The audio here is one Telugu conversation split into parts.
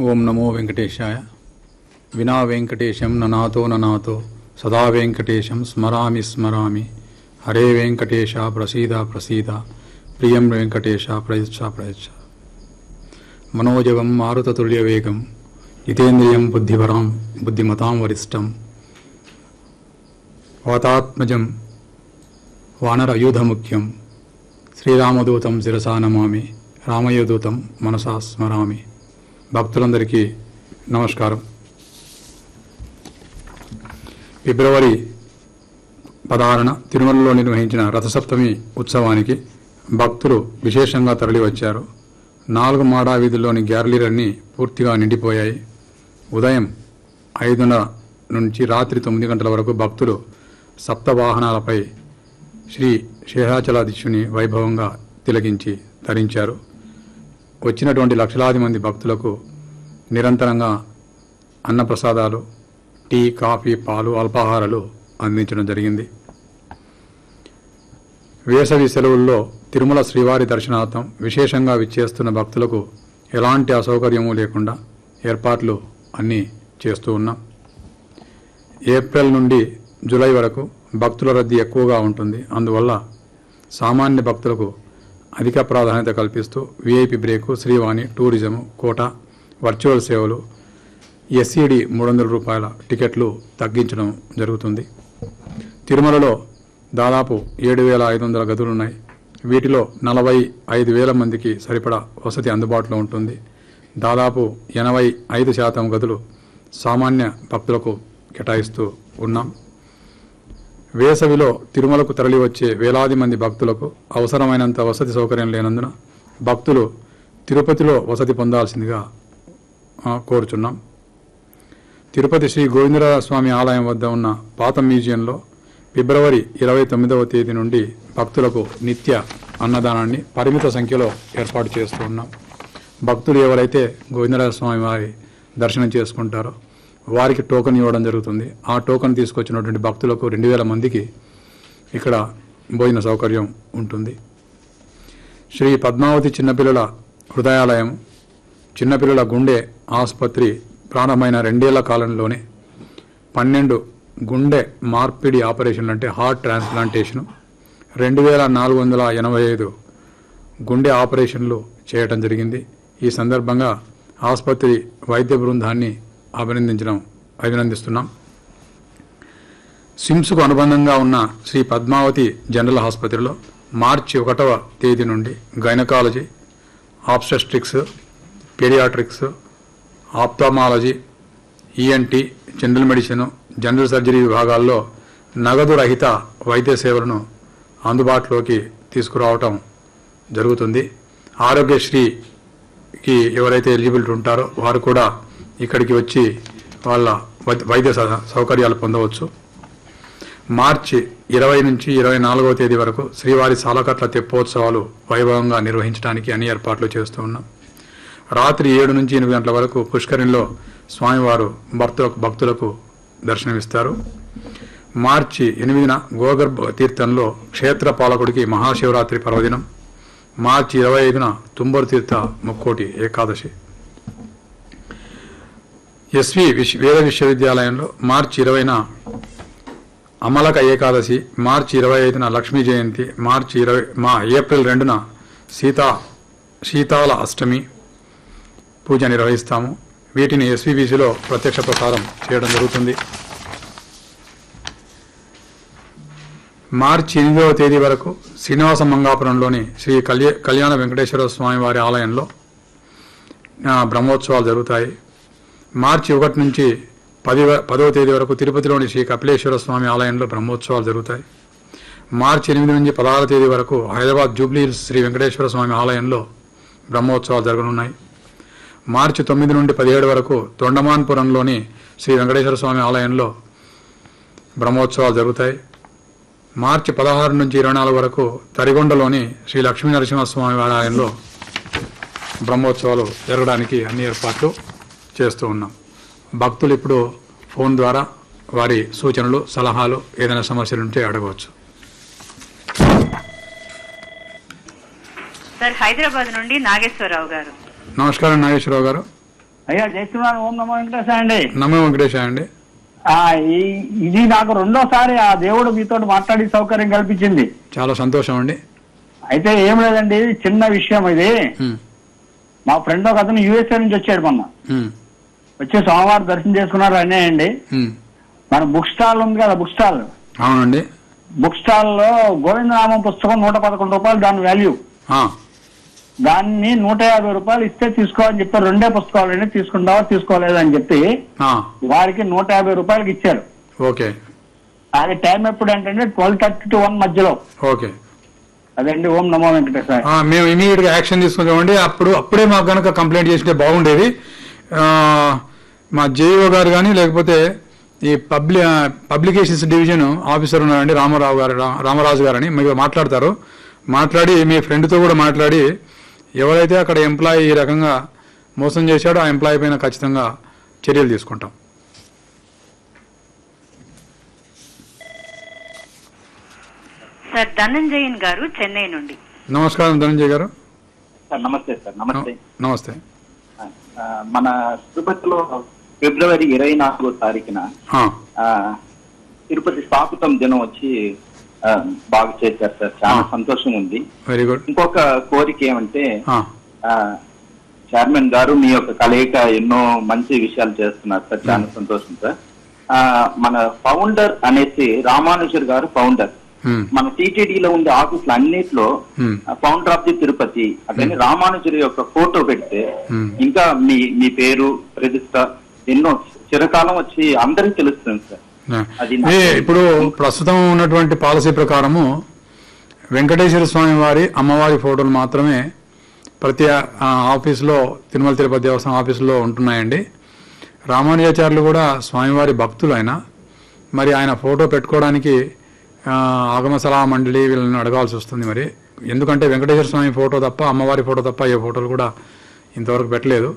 ఓం నమో వెంకటేశాయ. వినా వెంకటేశం ననాతో సదా వెంకటేశం స్మరామి స్మరామి. హరే వెంకటేశ ప్రసీద ప్రసీద. ప్రియం వెంకటేశ ప్రయచ్చ ప్రయచ్చ. మనోజవం మారుతతుల్యవేగం జితేంద్రియం బుద్ధిమతాం వరిష్టం. వాతాత్మజం వానరయూధముఖ్యం శ్రీరామదూతం శిరసా నమామి. రామయోదూతం మనసా స్మరామి. భక్తులందరికీ నమస్కారం. ఫిబ్రవరి 16న తిరుమలలో నిర్వహించిన రథసప్తమి ఉత్సవానికి భక్తులు విశేషంగా తరలివచ్చారు. 4 మాడా వీధుల్లోని గ్యాలరీలన్నీ పూర్తిగా నిండిపోయాయి. ఉదయం 5:30 నుంచి రాత్రి 9 గంటల వరకు భక్తులు సప్తవాహనాలపై శ్రీ శేషాచలాధీశుని వైభవంగా తిలకించి తరించారు. వచ్చినటువంటి లక్షలాది మంది భక్తులకు నిరంతరంగా అన్నప్రసాదాలు, టీ, కాఫీ, పాలు, అల్పాహారాలు అందించడం జరిగింది. వేసవి సెలవుల్లో తిరుమల శ్రీవారి దర్శనార్థం విశేషంగా విచ్చేస్తున్న భక్తులకు ఎలాంటి అసౌకర్యము లేకుండా ఏర్పాట్లు అన్నీ చేస్తూ ఉన్నాం. ఏప్రిల్ నుండి జూలై వరకు భక్తుల రద్దీ ఎక్కువగా ఉంటుంది. అందువల్ల సామాన్య భక్తులకు అధిక ప్రాధాన్యత కల్పిస్తూ VIP break, Srivani, tourism, quota, virtual సేవలు, ఎస్సీడీ 300 రూపాయల టికెట్లు తగ్గించడం జరుగుతుంది. తిరుమలలో దాదాపు 7,500 గదులున్నాయి. వీటిలో 45,000 మందికి సరిపడా వసతి అందుబాటులో ఉంటుంది. దాదాపు 85% గదులు సామాన్య భక్తులకు కేటాయిస్తూ ఉన్నాం. వేసవిలో తిరుమలకు తరలివచ్చే వేలాది మంది భక్తులకు అవసరమైనంత వసతి సౌకర్యం లేనందున భక్తులు తిరుపతిలో వసతి పొందాల్సిందిగా కోరుచున్నాం. తిరుపతి శ్రీ గోవిందరాజ స్వామి ఆలయం వద్ద ఉన్న పాత మ్యూజియంలో ఫిబ్రవరి 29వ తేదీ నుండి భక్తులకు నిత్య అన్నదానాన్ని పరిమిత సంఖ్యలో ఏర్పాటు చేస్తూ ఉన్నాం. భక్తులు ఎవరైతే గోవిందరాజ స్వామి వారి దర్శనం చేసుకుంటారో వారికి టోకెన్ ఇవ్వడం జరుగుతుంది. ఆ టోకెన్ తీసుకొచ్చినటువంటి భక్తులకు 2,000 మందికి ఇక్కడ భోజన సౌకర్యం ఉంటుంది. శ్రీ పద్మావతి చిన్నపిల్లల హృదయాలయం, చిన్నపిల్లల గుండె ఆసుపత్రి ప్రారంభమైన 2 ఏళ్ల కాలంలోనే 12 గుండె మార్పిడి ఆపరేషన్లు అంటే హార్ట్ ట్రాన్స్ప్లాంటేషను, 2,485 గుండె ఆపరేషన్లు చేయటం జరిగింది. ఈ సందర్భంగా ఆసుపత్రి వైద్య బృందాన్ని అభినందిస్తున్నాం. సిమ్స్కు అనుబంధంగా ఉన్న శ్రీ పద్మావతి జనరల్ ఆసుపత్రిలో మార్చి 1వ తేదీ నుండి gynaecology, obstetrics, paediatrics, ophthalmology, ENT, general medicine, general surgery విభాగాల్లో నగదు రహిత వైద్య సేవలను అందుబాటులోకి తీసుకురావటం జరుగుతుంది. ఆరోగ్యశ్రీకి ఎవరైతే ఎలిజిబిలిటీ ఉంటారో వారు కూడా ఇక్కడికి వచ్చి వాళ్ళ వైద్య సౌకర్యాలు పొందవచ్చు. మార్చి 20 నుంచి 24వ తేదీ వరకు శ్రీవారి సాలకట్ల తెప్పోత్సవాలు వైభవంగా నిర్వహించడానికి అన్ని ఏర్పాట్లు చేస్తూ ఉన్నాం. రాత్రి 7 నుంచి 8 గంటల వరకు పుష్కరిణిలో స్వామివారు భక్తులకు దర్శనమిస్తారు. మార్చి 8న గోగర్భ తీర్థంలో క్షేత్ర పాలకుడికి మహాశివరాత్రి పర్వదినం. మార్చి 25న తుంబరు తీర్థ ముక్కోటి ఏకాదశి. ఎస్వి వేద విశ్వవిద్యాలయంలో మార్చి 20న అమలక ఏకాదశి, మార్చి 25న లక్ష్మీ జయంతి, ఏప్రిల్ 2న శీతాల అష్టమి పూజ నిర్వహిస్తాము. వీటిని ఎస్విబిసిలో ప్రత్యక్ష ప్రసారం చేయడం జరుగుతుంది. మార్చి 8వ తేదీ వరకు శ్రీనివాస మంగాపురంలోని శ్రీ కళ్యాణ వెంకటేశ్వర స్వామి వారి ఆలయంలో బ్రహ్మోత్సవాలు జరుగుతాయి. మార్చి 1 నుంచి 10వ తేదీ వరకు తిరుపతిలోని శ్రీ కపిలేశ్వర స్వామి ఆలయంలో బ్రహ్మోత్సవాలు జరుగుతాయి. మార్చి 8 నుంచి 16వ తేదీ వరకు హైదరాబాద్ జూబ్లీ హిల్స్ శ్రీ వెంకటేశ్వర స్వామి ఆలయంలో బ్రహ్మోత్సవాలు జరగనున్నాయి. మార్చి 9 నుండి 17 వరకు తొండమాన్పురంలోని శ్రీ వెంకటేశ్వర స్వామి ఆలయంలో బ్రహ్మోత్సవాలు జరుగుతాయి. మార్చి 16 నుంచి 24 వరకు తరిగొండలోని శ్రీ లక్ష్మీ నరసింహస్వామి ఆలయంలో బ్రహ్మోత్సవాలు జరగడానికి అన్ని ఏర్పాట్లు చేస్తూ ఉన్నాం. భక్తులు ఇప్పుడు ఫోన్ ద్వారా వారి సూచనలు, సలహాలు, ఏదైనా సమస్యలు ఉంటే అడగవచ్చు. సార్, హైదరాబాద్ నుండి నాగేశ్వరరావు గారు. నమస్కారం నాగేశ్వరరావు గారు. అయ్యా చేస్తున్నాను. ఓం నమో వెంకటేశ్వర అండి. నమో వెంకటేశ అండి. ఇది నాకు రెండోసారి ఆ దేవుడు మీతో మాట్లాడి సౌకర్యం కల్పించింది. చాలా సంతోషం అండి. అయితే ఏం లేదండి, చిన్న విషయం ఇది. మా ఫ్రెండ్ ఒక అతను యూఎస్ఏ నుంచి వచ్చాడు మొన్న. వచ్చి సోమవారం దర్శనం చేసుకున్నారు అనే అండి. మన బుక్ స్టాల్ ఉంది కదా, బుక్ స్టాల్. అవునండి. బుక్ స్టాల్ లో గోవిందనామం పుస్తకం 111 రూపాయలు దాని వాల్యూ. దాన్ని 150 రూపాయలు ఇస్తే తీసుకోవాలని చెప్పారు. 2 పుస్తకాలు తీసుకుంటావా తీసుకోలేదని చెప్పి వారికి 150 రూపాయలకి ఇచ్చారు. ఓకే. అది టైం ఎప్పుడు అంటే 12:30 to 1 మధ్యలో. ఓకే. అదండి. ఓం నమో వెంకటేశ్వర. మేము ఇమీడియట్ గా యాక్షన్ తీసుకుంటామండి. అప్పుడే మాకు కనుక కంప్లైంట్ చేస్తే బాగుండేది. మా జేఈఓ గారు కానీ లేకపోతే ఈ పబ్లికేషన్స్ డివిజన్ ఆఫీసర్ ఉన్నారండి, రామరాజు గారని, మీరు మాట్లాడతారు. మాట్లాడి మీ ఫ్రెండ్తో కూడా మాట్లాడి ఎవరైతే అక్కడ ఎంప్లాయీ ఈ రకంగా మోసం చేశాడో ఆ ఎంప్లాయీ పైన ఖచ్చితంగా చర్యలు తీసుకుంటాం. సార్ ధనంజయన్ గారు చెన్నై నుండి. నమస్కారం ధనంజయ్ గారు. నమస్తే సార్. నమస్తే. మన తిరుపతిలో ఫిబ్రవరి 24వ తారీఖున తిరుపతి స్థాపితం దినం వచ్చి బాగా చేశారు సార్. చాలా సంతోషం ఉంది. Very good. ఇంకొక కోరిక ఏమంటే చైర్మన్ గారు మీ యొక్క కలయిక ఎన్నో మంచి విషయాలు చేస్తున్నారు సార్. చాలా సంతోషం సార్. మన ఫౌండర్ అనేసి రామానుజర్ గారు ఫౌండర్. మన టీటీడీలో ఉండే ఆఫీసులు అన్నిట్లో ఫౌండర్ ఆఫ్ ది తిరుపతి అట్లనే రామానుజర్ యొక్క ఫోటో పెడితే ఇంకా మీ పేరు ప్రతిష్ట ఎన్నో చిరకాలం వచ్చి అందరికి తెలుస్తుంది సార్. ఇప్పుడు ప్రస్తుతం ఉన్నటువంటి పాలసీ ప్రకారము వెంకటేశ్వర స్వామి వారి అమ్మవారి ఫోటోలు మాత్రమే ప్రతి ఆఫీసులో తిరుమల తిరుపతి దేవస్థానం ఆఫీసులో ఉంటున్నాయండి. రామానుజాచార్యులు కూడా స్వామివారి భక్తులు ఆయన. మరి ఆయన ఫోటో పెట్టుకోవడానికి ఆగమ సలహా మండలి వీళ్ళని అడగాల్సి వస్తుంది. మరి ఎందుకంటే వెంకటేశ్వర స్వామి ఫోటో తప్ప అమ్మవారి ఫోటో తప్ప ఏ ఫోటోలు కూడా ఇంతవరకు పెట్టలేదు.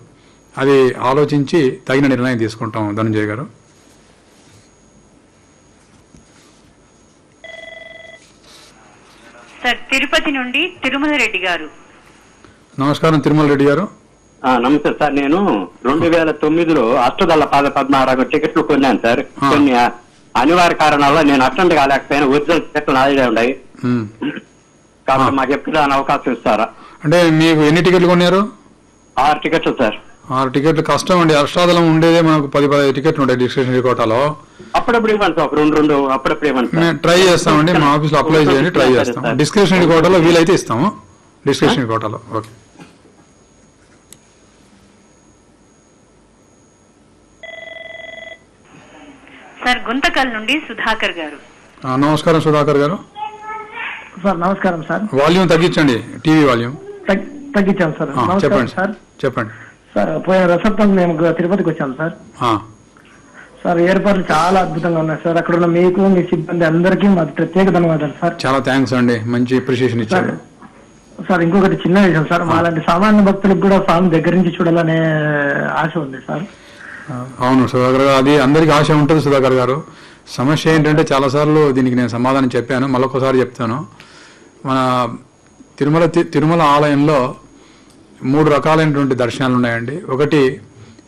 అది ఆలోచించి తగిన నిర్ణయం తీసుకుంటాం ధనంజయ్ గారు. సార్ తిరుపతి నుండి తిరుమల రెడ్డి గారు. నమస్కారం తిరుమల రెడ్డి గారు. నమస్తే సార్. నేను 2009లో అష్టదళ పాద పద్మారావు టికెట్లు కొన్నాను సార్. కొన్ని అనివార్య కారణాల్లో నేను అటెండ్ కాలేకపోయినా ఒరిజినల్ టికెట్లు నాదే ఉన్నాయి. కాబట్టి మాకు ఎప్పుడు అవకాశం ఇస్తారా? అంటే మీకు ఎన్ని టికెట్లు కొన్నారు? 6 టికెట్లు సార్. 6 టికెట్లు కష్టం అండి. అష్టాదళం ఉండేదే మనకు 10-15 టికెట్లు ఉంటాయి డిస్క్రిప్షనరీ కోటాలో. అప్పుడప్పుడు ఇవ్వండి సార్, 2 అప్పుడప్పుడు ఇవ్వండి. ట్రై చేస్తామండి, మా ఆఫీస్లో అప్లై చేయండి, ట్రై చేస్తాం. డిస్క్రిప్షనరీ కోటాలో వీలైతే ఇస్తాము. డిస్క్రిప్షనరీ కోటాలో. ఓకే సార్ గుంతకల్ నుండి సుధాకర్ గారు. నమస్కారం సుధాకర్ గారు. సార్ నమస్కారం సార్. వాల్యూమ్ తగ్గించండి, టీవీ వాల్యూమ్ తగ్గించాం సార్. చెప్పండి సార్. చెప్పండి సార్. పోయిన రసత్వం మేము తిరుపతికి వచ్చాం సార్. సార్ ఏర్పాట్లు చాలా అద్భుతంగా ఉన్నాయి సార్. అక్కడ ఉన్న మీకు మీ సిబ్బంది అందరికీ మాది ప్రత్యేక ధన్యవాదాలు సార్. చాలా థ్యాంక్స్ అండి, మంచి అప్రిషియేషన్ ఇచ్చారు సార్. ఇంకొకటి చిన్న విషయం సార్, మాలాంటి సామాన్య భక్తులకు కూడా స్వామి దగ్గర నుంచి చూడాలనే ఆశ ఉంది సార్. అవును సుధాకర్ గారు, అది అందరికి ఆశ ఉంటుంది సుధాకర్ గారు. సమస్య ఏంటంటే చాలాసార్లు దీనికి నేను సమాధానం చెప్పాను, మళ్ళొకసారి చెప్తాను. మన తిరుమల ఆలయంలో 3 రకాలైనటువంటి దర్శనాలు ఉన్నాయండి. ఒకటి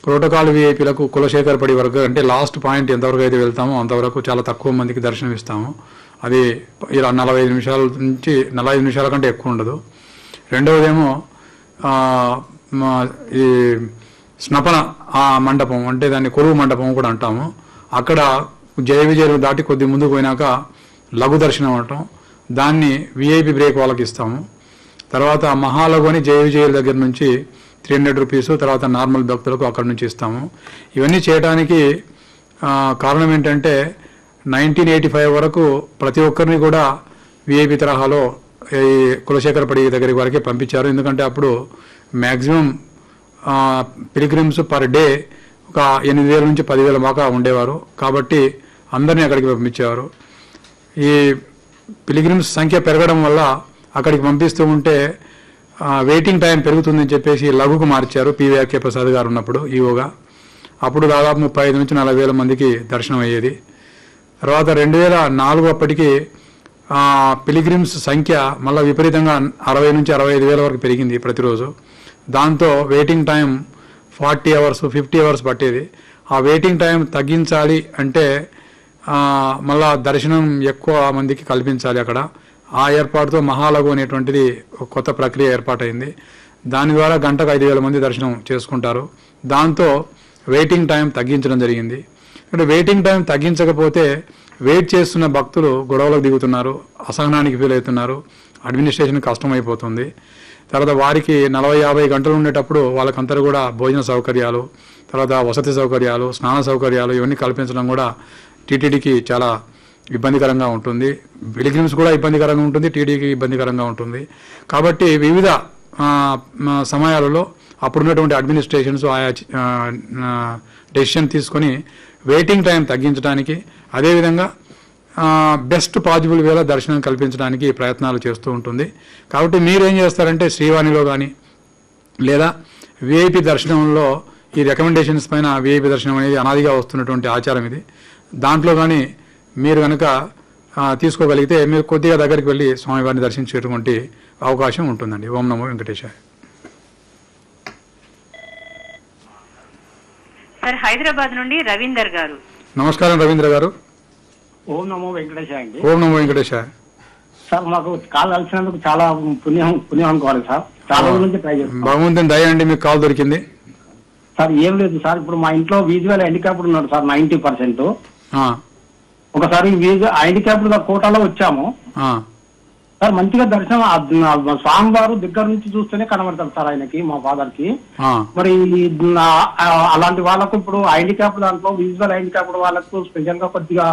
ప్రోటోకాల్ విఐపీలకు కులశేఖరపడి వరకు, అంటే లాస్ట్ పాయింట్ ఎంతవరకు అయితే వెళ్తామో అంతవరకు చాలా తక్కువ మందికి దర్శనం ఇస్తాము. అది ఇలా 45 నిమిషాల నుంచి 45 నిమిషాల కంటే ఎక్కువ ఉండదు. రెండవదేమో ఈ స్నపన మండపం, అంటే దాన్ని కొలువు మండపం కూడా అంటాము. అక్కడ జయ విజయలు దాటి కొద్ది ముందుకు పోయినాక లఘు దర్శనం అంటాం. దాన్ని విఐపి బ్రేక్ వాళ్ళకి ఇస్తాము. తర్వాత మహాలఘు అని జయ విజయల దగ్గర నుంచి 300 రూపీస్, తర్వాత నార్మల్ భక్తులకు అక్కడ నుంచి ఇస్తాము. ఇవన్నీ చేయడానికి కారణం ఏంటంటే 1985 వరకు ప్రతి ఒక్కరిని కూడా విఐపి తరహాలో ఈ కులశేఖరపడి దగ్గరికి వరకే పంపించారు. ఎందుకంటే అప్పుడు మ్యాక్సిమం పిలిగ్రిమ్స్ పర్ డే ఒక 8,000 నుంచి 10,000 దాకా ఉండేవారు. కాబట్టి అందరినీ అక్కడికి పంపించేవారు. ఈ పిలిగ్రిమ్స్ సంఖ్య పెరగడం వల్ల అక్కడికి పంపిస్తూ ఉంటే వెయిటింగ్ టైం పెరుగుతుందని చెప్పేసి లఘుకు మార్చారు పివిఆర్కే ప్రసాద్ గారు ఉన్నప్పుడు ఈవోగా. అప్పుడు దాదాపు 35 నుంచి 40,000 మందికి దర్శనం అయ్యేది. తర్వాత 2004 అప్పటికి పిలిగ్రిమ్స్ సంఖ్య మళ్ళీ విపరీతంగా 60 నుంచి 65,000 వరకు పెరిగింది ప్రతిరోజు. దాంతో వెయిటింగ్ టైం 40 అవర్స్ 50 అవర్స్ పట్టేది. ఆ వెయిటింగ్ టైం తగ్గించాలి అంటే మళ్ళా దర్శనం ఎక్కువ మందికి కల్పించాలి అక్కడ. ఆ ఏర్పాటుతో మహాలఘు అనేటువంటిది ఒక కొత్త ప్రక్రియ ఏర్పాటైంది. దాని ద్వారా గంటకు 5,000 మంది దర్శనం చేసుకుంటారు. దాంతో వెయిటింగ్ టైం తగ్గించడం జరిగింది. అంటే వెయిటింగ్ టైం తగ్గించకపోతే వెయిట్ చేస్తున్న భక్తులు గొడవలకు దిగుతున్నారు, అసహనానికి ఫీల్ అవుతున్నారు, అడ్మినిస్ట్రేషన్ కష్టమైపోతుంది. తర్వాత వారికి 40-50 గంటలు ఉండేటప్పుడు వాళ్ళకందరూ కూడా భోజన సౌకర్యాలు, తర్వాత వసతి సౌకర్యాలు, స్నాన సౌకర్యాలు ఇవన్నీ కల్పించడం కూడా టీటీడీకి చాలా ఇబ్బందికరంగా ఉంటుంది. పిలిగ్రిమ్స్ కూడా ఇబ్బందికరంగా ఉంటుంది, టీటీడీకి ఇబ్బందికరంగా ఉంటుంది. కాబట్టి వివిధ సమయాలలో అప్పుడున్నటువంటి అడ్మినిస్ట్రేషన్స్ ఆయా డెసిషన్ తీసుకొని వెయిటింగ్ టైం తగ్గించడానికి, అదేవిధంగా బెస్ట్ పాసిబుల్ వేళ దర్శనం కల్పించడానికి ప్రయత్నాలు చేస్తూ ఉంటుంది. కాబట్టి మీరేం చేస్తారంటే శ్రీవాణిలో కానీ లేదా విఐపి దర్శనంలో ఈ రికమెండేషన్స్ పైన విఐపి దర్శనం అనేది అనాదిగా వస్తున్నటువంటి ఆచారం ఇది. దాంట్లో కానీ మీరు కనుక తీసుకోగలిగితే మీరు కొద్దిగా దగ్గరికి వెళ్ళి స్వామివారిని దర్శించేటువంటి అవకాశం ఉంటుందండి. ఓం నమో వెంకటేశాయ. సార్ హైదరాబాద్ నుండి రవీందర్ గారు. నమస్కారం రవీంద్ర గారు. ఓం నమో వెంకటేశాయ అండి. ఓం నమో వెంకటేశాయ. సార్ మాకు కాల్ కలిసినందుకు చాలా పుణ్యం అనుకోవాలి సార్. చాలా రోజుల నుంచి ట్రై చేస్తాం. భగవంతుని దయ అండి, మీకు కాల్ దొరికింది. సార్ ఏం లేదు సార్, ఇప్పుడు మా ఇంట్లో విజువల్ హ్యాండిక్యాప్డ్ ఉన్నాడు సార్ 90%. ఒకసారి హ్యాండిక్యాప్డ్ కోటాలో వచ్చాము సార్. మంచిగా దర్శనం స్వామివారు దగ్గర నుంచి చూస్తేనే కనబడతారు సార్ ఆయనకి, మా ఫాదర్ కి. మరి అలాంటి వాళ్ళకు ఇప్పుడు హ్యాండిక్యాప్డ్ దాంట్లో విజువల్ హ్యాండిక్యాప్డ్ వాళ్ళకు స్పెషల్ గా కొద్దిగా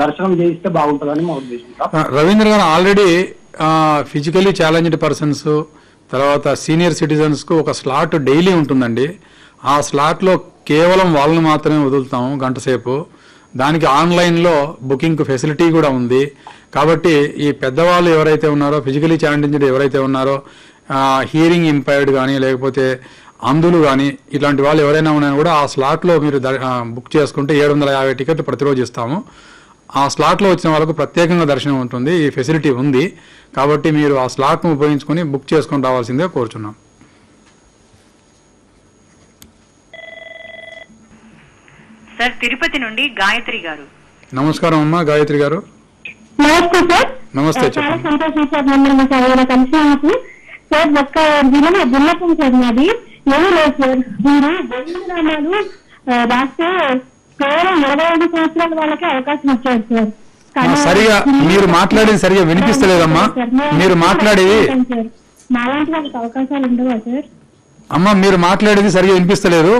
దర్శనం చేయిస్తే బాగుంటుందని మా ఉద్దేశం సార్. రవీంద్ర గారు ఆల్రెడీ ఫిజికలీ ఛాలెంజ్డ్ పర్సన్స్, తర్వాత సీనియర్ సిటిజన్స్ కు ఒక స్లాట్ డైలీ ఉంటుందండి. ఆ స్లాట్ లో కేవలం వాళ్ళని మాత్రమే వదులుతాము గంట సేపు. దానికి ఆన్లైన్లో బుకింగ్ ఫెసిలిటీ కూడా ఉంది. కాబట్టి ఈ పెద్దవాళ్ళు ఎవరైతే ఉన్నారో, ఫిజికలీ ఛాలెంజ్డ్ ఎవరైతే ఉన్నారో, హియరింగ్ ఇంపైర్డ్ కానీ లేకపోతే అంధులు కానీ ఇట్లాంటి వాళ్ళు ఎవరైనా ఉన్నారో కూడా ఆ స్లాట్లో మీరు బుక్ చేసుకుంటే 750 టికెట్లు ప్రతిరోజు ఇస్తాము. ఆ స్లాట్లో వచ్చిన వాళ్ళకు ప్రత్యేకంగా దర్శనం ఉంటుంది. ఈ ఫెసిలిటీ ఉంది. కాబట్టి మీరు ఆ స్లాట్ను ఉపయోగించుకొని బుక్ చేసుకొని రావాల్సిందే కోరుచున్నాం. సార్ తిరుపతి నుండి గాయత్రి గారు. నమస్కారం అమ్మా గాయత్రి గారు. నమస్తే సార్. నమస్తే, చాలా చెప్పండి. సంతోషం సార్ మిమ్మల్ని కలిసినందుకు. సార్ ఒక్క విన్నపం సార్ నాది. ఏమీ లేదు సార్, మీరు గోవిందనామాలు రాస్తే కేవలం 45 సంవత్సరాల వాళ్ళకే అవకాశం ఇచ్చారు సార్. సరిగా మీరు మాట్లాడేది సరిగా వినిపిస్తలేదమ్మా. మీరు మాట్లాడేది మాలాంటి వాళ్ళకి అవకాశాలు ఉండవా సార్? అమ్మా మీరు మాట్లాడేది సరిగా వినిపిస్తలేదు.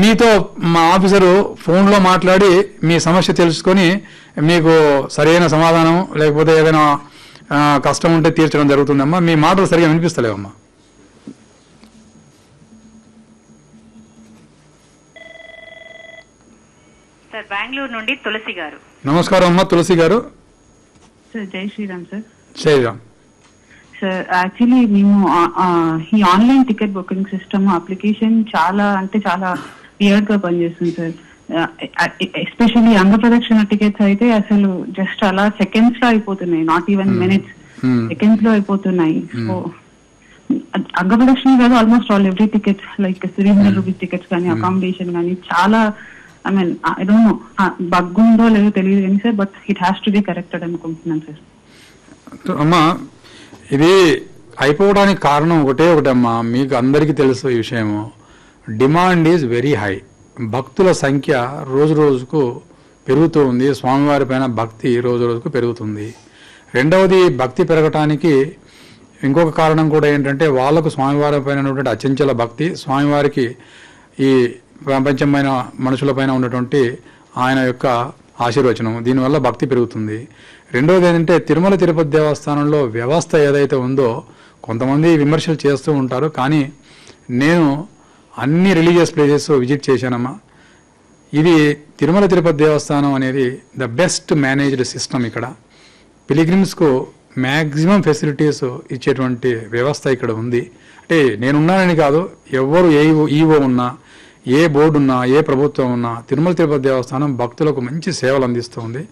మీతో మా ఆఫీసరు ఫోన్లో మాట్లాడి మీ సమస్య తెలుసుకొని మీకు సరైన సమాధానం లేకపోతే ఏదైనా కష్టం ఉంటే తీర్చడం జరుగుతుందమ్మా. మీ మాటలు సరిగా వినిపిస్తలేవమ్మా. సార్ బెంగళూరు నుండి తులసి గారు. నమస్కారం అమ్మా తులసి గారు. సార్ జై Sriram sir. Sriram sir actually మేము ఈ online ticket booking system application చాలా అంటే చాలా వియర్డ్ గా పనిచేస్తుంది సార్. ఎస్పెషల్లీ అంగప్రదక్షిణ టికెట్స్ అయితే అసలు జస్ట్ అలా సెకండ్స్ లో అయిపోతున్నాయి, నాట్ ఈవెన్ మినిట్స్, సెకండ్స్ లో అయిపోతున్నాయి. సో అంగప్రదక్షిణ కాదు, almost all every tickets like 300 rupees tickets కానీ అకామిడేషన్ కానీ చాలా I mean I don't know bug ఉందో లేదో తెలియదు కానీ sir, but it has to be corrected అనుకుంటున్నాను సార్. అమ్మా ఇది అయిపోవడానికి కారణం ఒకటమ్మా. మీకు అందరికీ తెలుసు ఈ విషయము. Demand is very high. భక్తుల సంఖ్య రోజు రోజుకు పెరుగుతూ ఉంది. స్వామివారి పైన భక్తి రోజు రోజుకు పెరుగుతుంది. రెండవది, భక్తి పెరగటానికి ఇంకొక కారణం కూడా ఏంటంటే వాళ్ళకు స్వామివారి పైన ఉన్నటువంటి అచంచల భక్తి, స్వామివారికి ఈ ప్రపంచమైన మనుషులపైన ఉన్నటువంటి ఆయన యొక్క ఆశీర్వచనం, దీనివల్ల భక్తి పెరుగుతుంది. రెండవది ఏంటంటే తిరుమల తిరుపతి దేవస్థానంలో వ్యవస్థ ఏదైతే ఉందో కొంతమంది విమర్శలు చేస్తూ ఉంటారు, కానీ నేను అన్ని రిలీజియస్ ప్లేసెస్ విజిట్ చేశానమ్మా. ఇది తిరుమల తిరుపతి దేవస్థానం అనేది ద బెస్ట్ మేనేజ్డ్ సిస్టమ్. ఇక్కడ పిలిగ్రిమ్స్కు మ్యాక్సిమం ఫెసిలిటీస్ ఇచ్చేటువంటి వ్యవస్థ ఇక్కడ ఉంది. అంటే నేనున్నానని కాదు, ఎవరు ఈవో ఉన్నా, ఏ బోర్డు ఉన్నా, ఏ ప్రభుత్వం ఉన్నా, తిరుమల తిరుపతి దేవస్థానం భక్తులకు మంచి సేవలు అందిస్తూ ఉంది.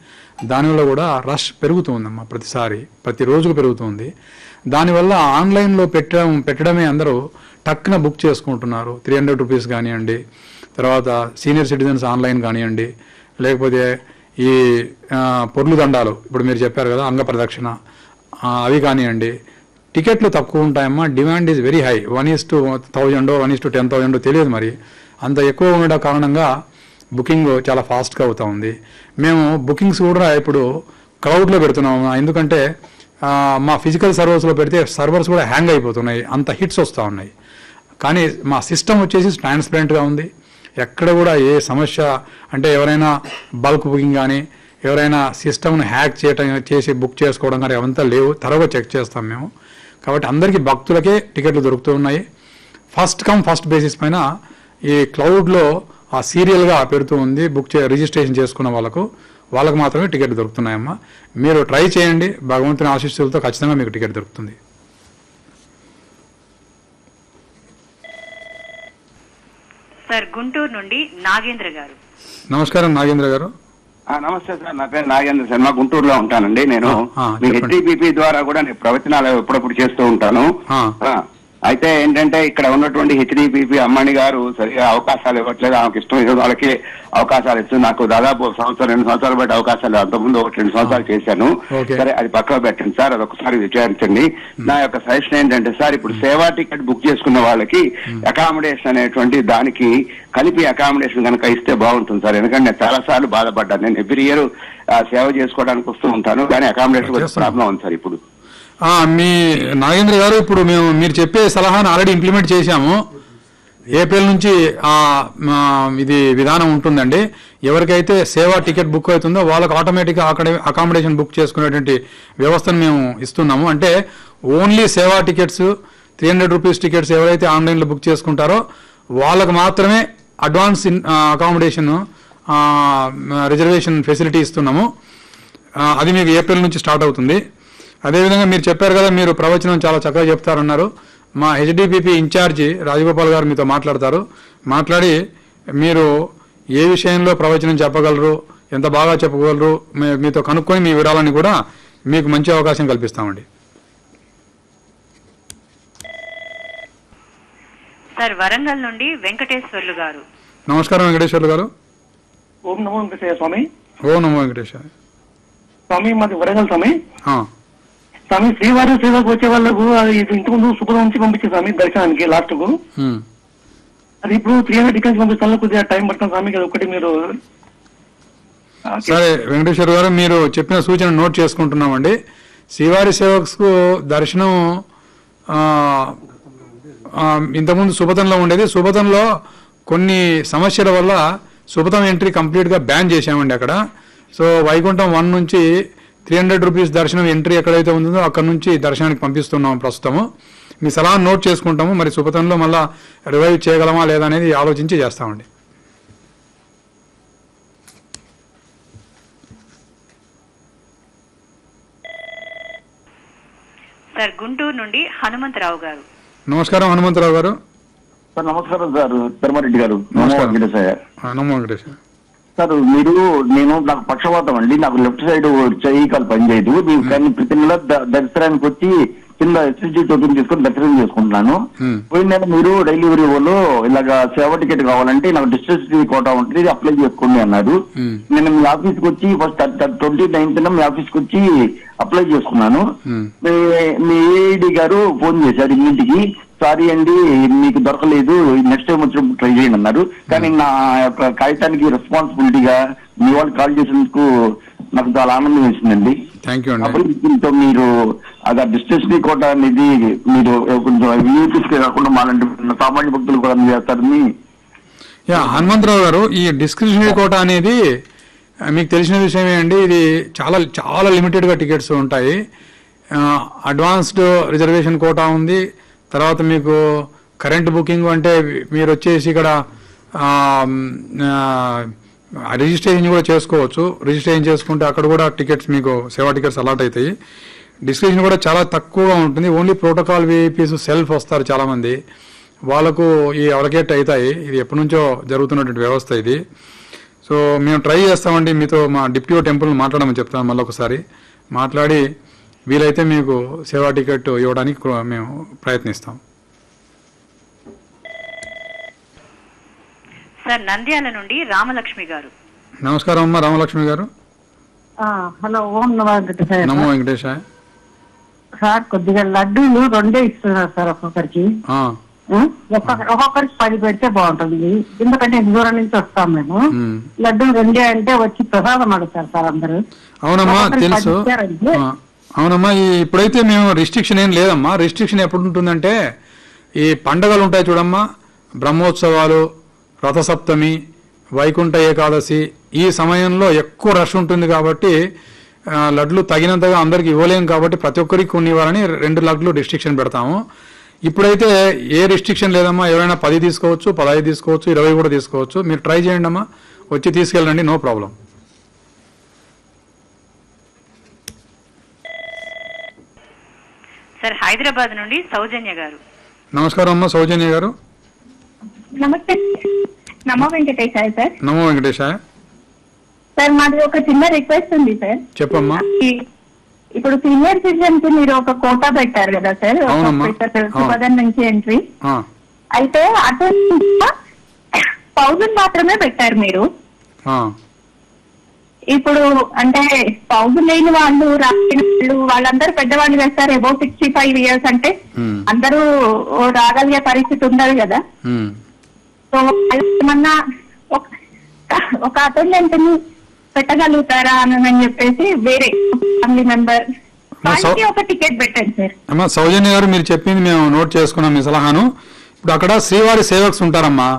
దానివల్ల కూడా రష్ పెరుగుతుందమ్మా, ప్రతిసారి ప్రతిరోజుకు పెరుగుతుంది. దానివల్ల ఆన్లైన్లో పెట్టడమే అందరూ టక్కున బుక్ చేసుకుంటున్నారు. 300 రూపీస్ కానివ్వండి, తర్వాత సీనియర్ సిటిజన్స్ ఆన్లైన్ కానివ్వండి, లేకపోతే ఈ పొర్లు దండాలు ఇప్పుడు మీరు చెప్పారు కదా అంగ ప్రదక్షిణ, అవి కానివ్వండి. టికెట్లు తక్కువ ఉంటాయమ్మా, డిమాండ్ ఈజ్ వెరీ హై. 1:1000 1:10,000 తెలియదు, మరి అంత ఎక్కువ ఉండడం కారణంగా బుకింగ్ చాలా ఫాస్ట్గా అవుతూ ఉంది. మేము బుకింగ్స్ కూడా ఇప్పుడు క్లౌడ్లో పెడుతున్నాము, ఎందుకంటే మా ఫిజికల్ సర్వర్స్లో పెడితే సర్వర్స్ కూడా హ్యాంగ్ అయిపోతున్నాయి, అంత హిట్స్ వస్తూ ఉన్నాయి. కానీ మా సిస్టమ్ వచ్చేసి ట్రాన్స్పరెంట్గా ఉంది, ఎక్కడ కూడా ఏ సమస్య అంటే ఎవరైనా బల్క్ బుకింగ్ కానీ ఎవరైనా సిస్టమ్ను హ్యాక్ చేసి బుక్ చేసుకోవడం కానీ అవంతా లేవు, త్వరగా చెక్ చేస్తాం మేము. కాబట్టి అందరికీ భక్తులకే టికెట్లు దొరుకుతూ ఉన్నాయి. ఫస్ట్ కమ్ ఫస్ట్ బేసిస్ పైన ఈ క్లౌడ్లో ఆ సీరియల్గా పెడుతూ ఉంది. రిజిస్ట్రేషన్ చేసుకున్న వాళ్ళకు మాత్రమే టికెట్ దొరుకుతున్నాయమ్మా. మీరు ట్రై చేయండి, భగవంతుని ఆశీస్సులతో ఖచ్చితంగా మీకు టికెట్ దొరుకుతుంది. సార్ గుంటూరు నుండి నాగేంద్ర గారు. నమస్కారం నాగేంద్ర గారు. నమస్తే సార్, నా పేరు నాగేంద్ర శర్మ, గుంటూరులో ఉంటానండి. నేను మీ హెచ్డిపిపి ద్వారా కూడా నేను ప్రవచనాలు ఎప్పుడప్పుడు చేస్తూ ఉంటాను. అయితే ఏంటంటే ఇక్కడ ఉన్నటువంటి హెచ్డిపిపి అమ్మని గారు సరిగా అవకాశాలు ఇవ్వట్లేదు, ఆమెకు ఇష్టం వాళ్ళకి అవకాశాలు ఇస్తుంది. నాకు దాదాపు 2 సంవత్సరాలు బట్టి అవకాశాలు, అంతకుముందు 2 సంవత్సరాలు చేశాను. సరే అది పక్కన పెట్టండి సార్, అది ఒకసారి విచారించండి. నా యొక్క సజెషన్ ఏంటంటే సార్, ఇప్పుడు సేవా టికెట్ బుక్ చేసుకున్న వాళ్ళకి అకామిడేషన్ అనేటువంటి దానికి కలిపి అకామిడేషన్ కనుక ఇస్తే బాగుంటుంది సార్. ఎందుకంటే నేను చాలా సార్లు బాధపడ్డాను. నేను ఎవ్రీ ఇయర్ సేవ చేసుకోవడానికి వస్తూ ఉంటాను, కానీ అకామిడేషన్ ప్రాబ్లం ఉంది సార్. ఇప్పుడు మీ నాగేంద్ర గారు, ఇప్పుడు మీరు చెప్పే సలహాను ఆల్రెడీ ఇంప్లిమెంట్ చేశాము. ఏప్రిల్ నుంచి ఇది విధానం ఉంటుందండి. ఎవరికైతే సేవా టికెట్ బుక్ అవుతుందో వాళ్ళకు ఆటోమేటిక్గా అకామిడేషన్ బుక్ చేసుకునేటువంటి వ్యవస్థను మేము ఇస్తున్నాము. అంటే ఓన్లీ సేవా టికెట్స్ 300 రూపీస్ టికెట్స్ ఎవరైతే ఆన్లైన్లో బుక్ చేసుకుంటారో వాళ్ళకు మాత్రమే అడ్వాన్స్ అకామిడేషన్ రిజర్వేషన్ ఫెసిలిటీ ఇస్తున్నాము. అది మీకు ఏప్రిల్ నుంచి స్టార్ట్ అవుతుంది. అదేవిధంగా మీరు చెప్పారు కదా, మీరు ప్రవచనం చాలా చక్కగా చెప్తారన్నారు. మా హెచ్డిపిపి ఇన్ఛార్జి రాజగోపాల్ గారు మీతో మాట్లాడి మీరు ఏ విషయంలో ప్రవచనం చెప్పగలరు, ఎంత బాగా చెప్పగలరు మీతో కనుక్కొని మీ వివరాలని కూడా మీకు మంచి అవకాశం కల్పిస్తామండి. సార్ వరంగల్ నుండి వెంకటేశ్వర్లు గారు. నమస్కారం వెంకటేశ్వర్లు గారు. ఓం నమో వెంకటేశ్వర స్వామి. ఓం నమో వెంకటేశ్వర స్వామి. మాది వరంగల్ స్వామి. స్వామి శ్రీవారి సేవకు వచ్చే వాళ్ళకు ఇంతకుముందు సుపదం నుంచి పంపించారు స్వామి దర్శనానికి లాస్ట్ కు. అది ఇప్పుడు 300 టికెట్స్ పంపిస్తాను, కొద్దిగా టైం పడుతుంది స్వామి. అది ఒకటి మీరు. సరే వెంకటేశ్వర గారు, మీరు చెప్పిన సూచన నోట్ చేసుకుంటున్నామండి. శ్రీవారి సేవకు దర్శనం ఇంతకుముందు సుపతంలో ఉండేది. సుపతంలో కొన్ని సమస్యల వల్ల సుపతం ఎంట్రీ కంప్లీట్గా బ్యాన్ చేశామండి అక్కడ. సో వైకుంఠం 1 నుంచి 300 రూపీస్ దర్శనం ఎంట్రీ ఎక్కడైతే ఉందో అక్కడ నుంచి దర్శనానికి పంపిస్తున్నాము ప్రస్తుతము. మీ సలహా నోట్ చేసుకుంటాము. మరి సుపతంలో మళ్ళా రివైవ్ చేయగలమా లేదా అనేది ఆలోచించి చేస్తామండి. సార్ గుంటూరు నుండి హనుమంతరావు గారు. నమస్కారం హనుమంతరావు గారు. సార్ నమస్కారం సార్, ధర్మారెడ్డి గారు. నమో వెంకటేశ్వర సార్. నాకు పక్షవాతం అండి, నాకు లెఫ్ట్ సైడ్ చెయ్యి కాలు పనిచేయదు. కానీ ప్రతి నెల దర్శనానికి వచ్చి కింద ఎస్ఎస్జీ టోకెన్ తీసుకొని దర్శనం చేసుకుంటున్నాను. పోయిన నెల మీరు డెలివరీ వాళ్ళు ఇలాగా సేవ టికెట్ కావాలంటే నాకు డిస్ట్రిక్ట్ కోటా ఉంటుంది, అప్లై చేసుకోండి అన్నారు. నేను మీ ఆఫీస్కి వచ్చి ఫస్ట్ 29th మీ ఆఫీస్కి వచ్చి అప్లై చేసుకున్నాను. మీ ఏఐడి గారు ఫోన్ చేశారు ఇంటికి, సారీ అండి మీకు దొరకలేదు, నెక్స్ట్ టైం వచ్చినప్పుడు ట్రై చేయండి అన్నారు. కానీ నా యొక్క కాగితానికి రెస్పాన్సిబిలిటీగా మీ వాళ్ళు కాల్ చేసినందుకు నాకు చాలా ఆనందం వేసిందండి. దీంతో మీరు అది డిస్టెన్సరీ కోట అనేది మీరు కొంచెం యూట్యూబ్స్ కాకుండా మాలాంటి సామాన్య భక్తులు కూడా చేస్తారని. హనుమంతరావు గారు, ఈ డిస్క్రిప్షనరీ కోట అనేది మీకు తెలిసిన విషయమే అండి. ఇది చాలా చాలా లిమిటెడ్గా టికెట్స్ ఉంటాయి. అడ్వాన్స్డ్ రిజర్వేషన్ కోటా ఉంది. తర్వాత మీకు కరెంట్ బుకింగ్ అంటే మీరు వచ్చేసి ఇక్కడ రిజిస్ట్రేషన్ కూడా చేసుకోవచ్చు. రిజిస్ట్రేషన్ చేసుకుంటే అక్కడ కూడా టికెట్స్ మీకు సేవా టికెట్స్ అలాట్ అవుతాయి. డిస్క్రిప్షన్ కూడా చాలా తక్కువగా ఉంటుంది. ఓన్లీ ప్రోటోకాల్ విఐపీస్ సెల్ఫ్ వస్తారు చాలామంది, వాళ్ళకు ఈ అలకేట్ అవుతాయి. ఇది ఎప్పటి నుంచో జరుగుతున్నటువంటి వ్యవస్థ ఇది. సో మేము ట్రై చేస్తామండి. మీతో మా డిప్యూటీ టెంపుల్ మాట్లాడమని చెప్తాం, మళ్ళీ ఒకసారి మాట్లాడి వీలైతే మీకు సేవా టికెట్ ఇవ్వడానికి మేము ప్రయత్నిస్తాం. సార్ నంద్యాల నుండి రామలక్ష్మి గారు. నమస్కారం అమ్మా రామలక్ష్మి గారు. హలో, ఓం నమో వెంకటేశాయ. నమో వెంకటేశాయ. సార్ కొద్దిగా లడ్డూలు 2 ఇస్తున్నారు సార్ ఒక్కొక్కరికి. ఒక్కొక్కరికి 10 పెడితే బాగుంటుంది, ఎందుకంటే దూరం నుంచి వస్తాం మేము. లడ్డు 2 అంటే వచ్చి ప్రసాదం అడుగుతారు సార్ అందరూ. అవునమ్మా తెలుసు. అవునమ్మా ఇప్పుడైతే మేము రిస్ట్రిక్షన్ ఏం లేదమ్మా. రిస్ట్రిక్షన్ ఎప్పుడు ఉంటుందంటే ఈ పండుగలు ఉంటాయి చూడమ్మా, బ్రహ్మోత్సవాలు, రథసప్తమి, వైకుంఠ ఏకాదశి, ఈ సమయంలో ఎక్కువ రష్ ఉంటుంది కాబట్టి లడ్లు తగినంతగా అందరికి ఇవ్వలేము కాబట్టి ప్రతి ఒక్కరికి కొన్ని ఇవ్వాలని 2 లడ్లు రిస్ట్రిక్షన్ పెడతాము. ఇప్పుడైతే ఏ రిస్ట్రిక్షన్ లేదమ్మా. ఎవరైనా 10 తీసుకోవచ్చు, 15 తీసుకోవచ్చు, 20 కూడా తీసుకోవచ్చు. మీరు ట్రై చేయండి అమ్మా, వచ్చి తీసుకెళ్ళండి, నో ప్రాబ్లం. సార్ హైదరాబాద్ నుండి సౌజన్య గారు. నమస్కారం అమ్మా సౌజన్య గారు. నమస్తే. నమో వెంకటేశాయ సార్. నమో వెంకటేశాయ. సార్ మాది ఒక చిన్న రిక్వెస్ట్ ఉంది సార్. చెప్పమ్మా. ఇప్పుడు సీనియర్ సిటిజన్ కి మీరు ఒక కోటా పెట్టారు కదా సార్, 1000 నుంచి ఎంట్రీ. అయితే అటు 1000 మాత్రమే పెట్టారు మీరు. ఇప్పుడు అంటే 1000 లేని వాళ్ళు, రాని వాళ్ళు, వాళ్ళందరూ పెద్దవాళ్ళు కదా సార్, అబౌవ్ 65 years అంటే అందరూ రాగలిగే పరిస్థితి ఉండదు కదా. సో ఏమన్నా ఒక అటెండెంట్ ని పెట్టగలుగుతారా అని చెప్పేసి వేరే ఫ్యామిలీ మెంబర్ ఒక టికెట్ పెట్టండి సార్. అమ్మా సౌజన్య గారు, మీరు చెప్పింది మేము నోట్ చేసుకున్నాం మీ సలహాను. ఇప్పుడు అక్కడ శ్రీవారి సేవక్స్ ఉంటారమ్మా.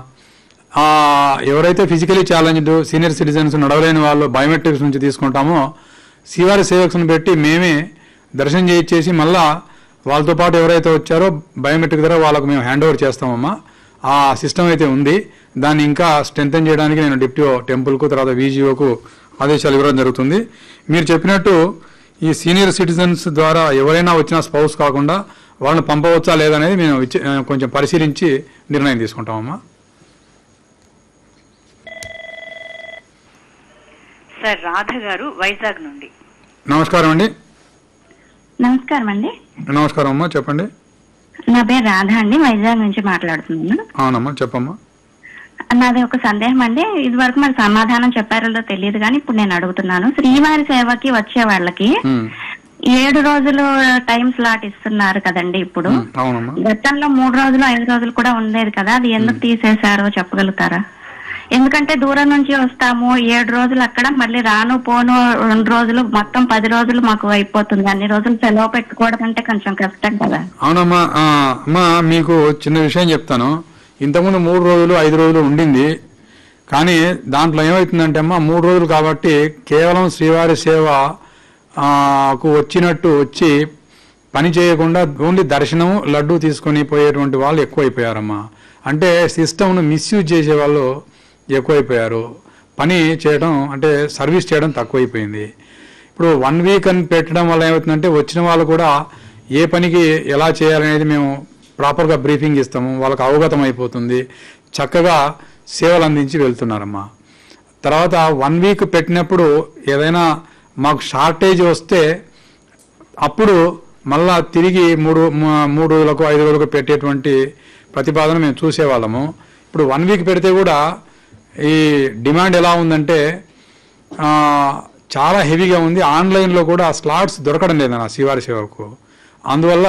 ఎవరైతే ఫిజికలీ ఛాలెంజ్డ్ సీనియర్ సిటిజన్స్, నడవలేని వాళ్ళు బయోమెట్రిక్స్ నుంచి తీసుకుంటామో శ్రీవారి సేవక్స్ని పెట్టి మేమే దర్శనం చేయించేసి మళ్ళా వాళ్ళతో పాటు ఎవరైతే వచ్చారో బయోమెట్రిక్ ద్వారా వాళ్ళకు మేము హ్యాండ్ ఓవర్ చేస్తామమ్మా. ఆ సిస్టమ్ అయితే ఉంది. దాన్ని ఇంకా స్ట్రెంథెన్ చేయడానికి నేను డిప్యూటీ టెంపుల్కు తర్వాత వీజీఓకు ఆదేశాలు ఇవ్వడం జరుగుతుంది. మీరు చెప్పినట్టు ఈ సీనియర్ సిటిజన్స్ ద్వారా ఎవరైనా వచ్చిన స్పౌస్ కాకుండా వాళ్ళని పంపవచ్చా లేదనేది మేము కొంచెం పరిశీలించి నిర్ణయం తీసుకుంటామమ్మా. సార్ రాధ గారు వైజాగ్ నుండి. నమస్కారం అండి. నమస్కారం అండి. నమస్కారం అమ్మా, చెప్పండి. నా పేరు రాధ అండి, వైజాగ్ నుంచి మాట్లాడుతున్నాను. అవునమ్మా, చెప్పమ్మా. నాది ఒక సందేహం అండి. ఇది వరకు మరి సమాధానం చెప్పారో తెలియదు కానీ ఇప్పుడు నేను అడుగుతున్నాను. శ్రీవారి సేవకి వచ్చే వాళ్ళకి 7 రోజులు టైం స్లాట్ ఇస్తున్నారు కదండి ఇప్పుడు. గతంలో 3 రోజులు 5 రోజులు కూడా ఉండేది కదా, అది ఎందుకు తీసేశారో చెప్పగలుగుతారా? ఎందుకంటే దూరం నుంచి వస్తాము, 7 రోజులు అక్కడ, మళ్ళీ రాను పోను 2 రోజులు, మొత్తం 10 రోజులు మాకు అయిపోతుంది. అన్ని రోజులు సెలవు పెట్టుకోవడం అంటే కొంచెం కష్టం కదా. అవునమ్మా. అమ్మా మీకు చిన్న విషయం చెప్తాను. ఇంతకుముందు 3 రోజులు 5 రోజులు ఉండింది. కానీ దాంట్లో ఏమవుతుందంటే అమ్మా 3 రోజులు కాబట్టి కేవలం శ్రీవారి సేవకు వచ్చినట్టు వచ్చి పని చేయకుండా ఓన్లీ దర్శనం లడ్డు తీసుకొని పోయేటువంటి వాళ్ళు ఎక్కువైపోయారమ్మా. అంటే సిస్టమ్ను మిస్యూజ్ చేసే వాళ్ళు ఎక్కువైపోయారు. పని చేయడం అంటే సర్వీస్ చేయడం తక్కువైపోయింది. ఇప్పుడు 1 వీక్ అని పెట్టడం వల్ల ఏమవుతుందంటే వచ్చిన వాళ్ళు కూడా ఏ పనికి ఎలా చేయాలనేది మేము ప్రాపర్గా బ్రీఫింగ్ ఇస్తాము, వాళ్ళకి అవగతం అయిపోతుంది, చక్కగా సేవలు అందించి వెళ్తున్నారమ్మా. తర్వాత 1 వీక్ పెట్టినప్పుడు ఏదైనా మాకు షార్టేజ్ వస్తే అప్పుడు మళ్ళా తిరిగి 3 రోజులకు 5 రోజులకు పెట్టేటువంటి ప్రతిపాదన మేము చూసేవాళ్ళము. ఇప్పుడు 1 వీక్ పెడితే కూడా ఈ డిమాండ్ ఎలా ఉందంటే చాలా హెవీగా ఉంది. ఆన్లైన్లో కూడా స్లాట్స్ దొరకడం లేదన్న శ్రీవారి సేవకు. అందువల్ల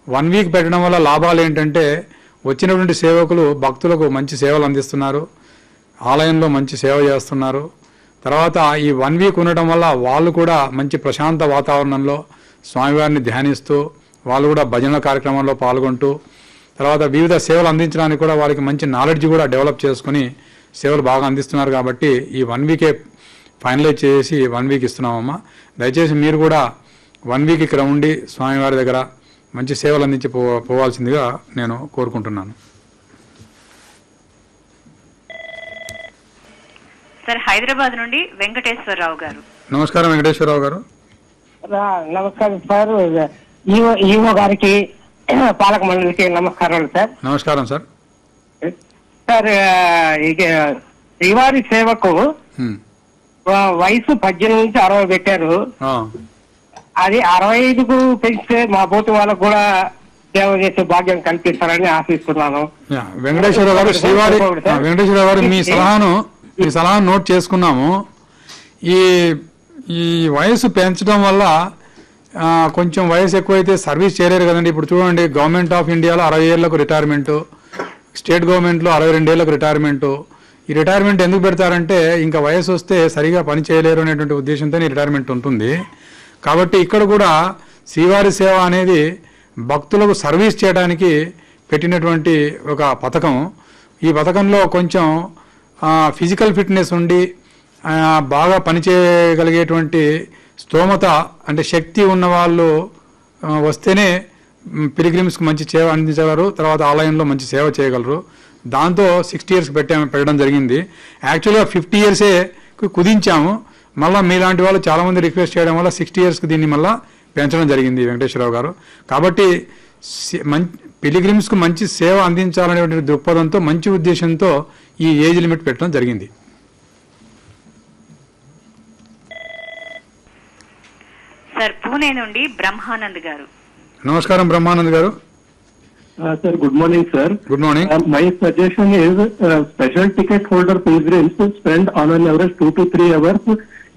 1 వీక్ పెట్టడం వల్ల లాభాలు ఏంటంటే వచ్చినటువంటి సేవకులు భక్తులకు మంచి సేవలు అందిస్తున్నారు, ఆలయంలో మంచి సేవ చేస్తున్నారు. తర్వాత ఈ 1 వీక్ ఉండటం వల్ల వాళ్ళు కూడా మంచి ప్రశాంత వాతావరణంలో స్వామివారిని ధ్యానిస్తూ వాళ్ళు కూడా భజనల కార్యక్రమంలో పాల్గొంటూ తర్వాత వివిధ సేవలు అందించడానికి కూడా వారికి మంచి నాలెడ్జ్ కూడా డెవలప్ చేసుకుని సేవలు బాగా అందిస్తున్నారు. కాబట్టి ఈ 1 వీకే ఫైనలైజ్ చేసి 1 వీక్ ఇస్తున్నామమ్మా. దయచేసి మీరు కూడా 1 వీక్ ఇక్కడ ఉండి స్వామివారి దగ్గర మంచి సేవలు అందించి పోవాల్సిందిగా నేను కోరుకుంటున్నాను. సార్ హైదరాబాద్ నుండి వెంకటేశ్వరరావు గారు. నమస్కారం వెంకటేశ్వరరావు గారు. నమస్కారం సార్. ఈవో గారికి పాలక మండలికి నమస్కారాలు సార్. నమస్కారం సార్. సార్ శ్రీవారి సేవకు వయసు 18 నుంచి 60 పెట్టారు. అది 65కు పెంచితే మా బోటు వాళ్ళకు కూడా సేవ చేసే భాగ్యం కల్పిస్తారని ఆశిస్తున్నాను. వెంకటేశ్వరరావు గారు, వెంకటేశ్వరరావు గారు మీ సలహాను నోట్ చేసుకున్నాము. ఈ వయసు పెంచడం వల్ల కొంచెం వయసు ఎక్కువైతే సర్వీస్ చేయలేరు కదండి. ఇప్పుడు చూడండి, గవర్నమెంట్ ఆఫ్ ఇండియాలో 60 ఏళ్లకు రిటైర్మెంటు, స్టేట్ గవర్నమెంట్లో 62 ఏళ్లకు రిటైర్మెంటు. ఈ రిటైర్మెంట్ ఎందుకు పెడతారంటే ఇంకా వయసు వస్తే సరిగా పని చేయలేరు అనేటువంటి ఉద్దేశంతో ఈ రిటైర్మెంట్ ఉంటుంది. కాబట్టి ఇక్కడ కూడా శ్రీవారి సేవ అనేది భక్తులకు సర్వీస్ చేయడానికి పెట్టినటువంటి ఒక పథకం. ఈ పథకంలో కొంచెం ఫిజికల్ ఫిట్నెస్ ఉండి బాగా పనిచేయగలిగేటువంటి స్తోమత అంటే శక్తి ఉన్న వాళ్ళు వస్తేనే పిలిగ్రిమ్స్కి మంచి సేవ అందించగలరు, తర్వాత ఆలయంలో మంచి సేవ చేయగలరు. దాంతో 60 years పెట్టడం జరిగింది. యాక్చువల్గా 50 years కుదించాము. మళ్ళీ మీలాంటి వాళ్ళు చాలామంది రిక్వెస్ట్ చేయడం వల్ల 60 years దీన్ని మళ్ళీ పెంచడం జరిగింది వెంకటేశ్వరరావు గారు. కాబట్టి పిలిగ్రిమ్స్కు మంచి సేవ అందించాలనేటువంటి దృక్పథంతో, మంచి ఉద్దేశంతో ఈ ఏజ్ లిమిట్ పెట్టడం జరిగింది. సార్ పూణే నుండి బ్రహ్మానంద్ గారు. నమస్కారం బ్రహ్మానంద్ గారు. Sir, good morning, sir. Good morning. My suggestion is special ticket holder pilgrims spend on an average 2 to 3 hours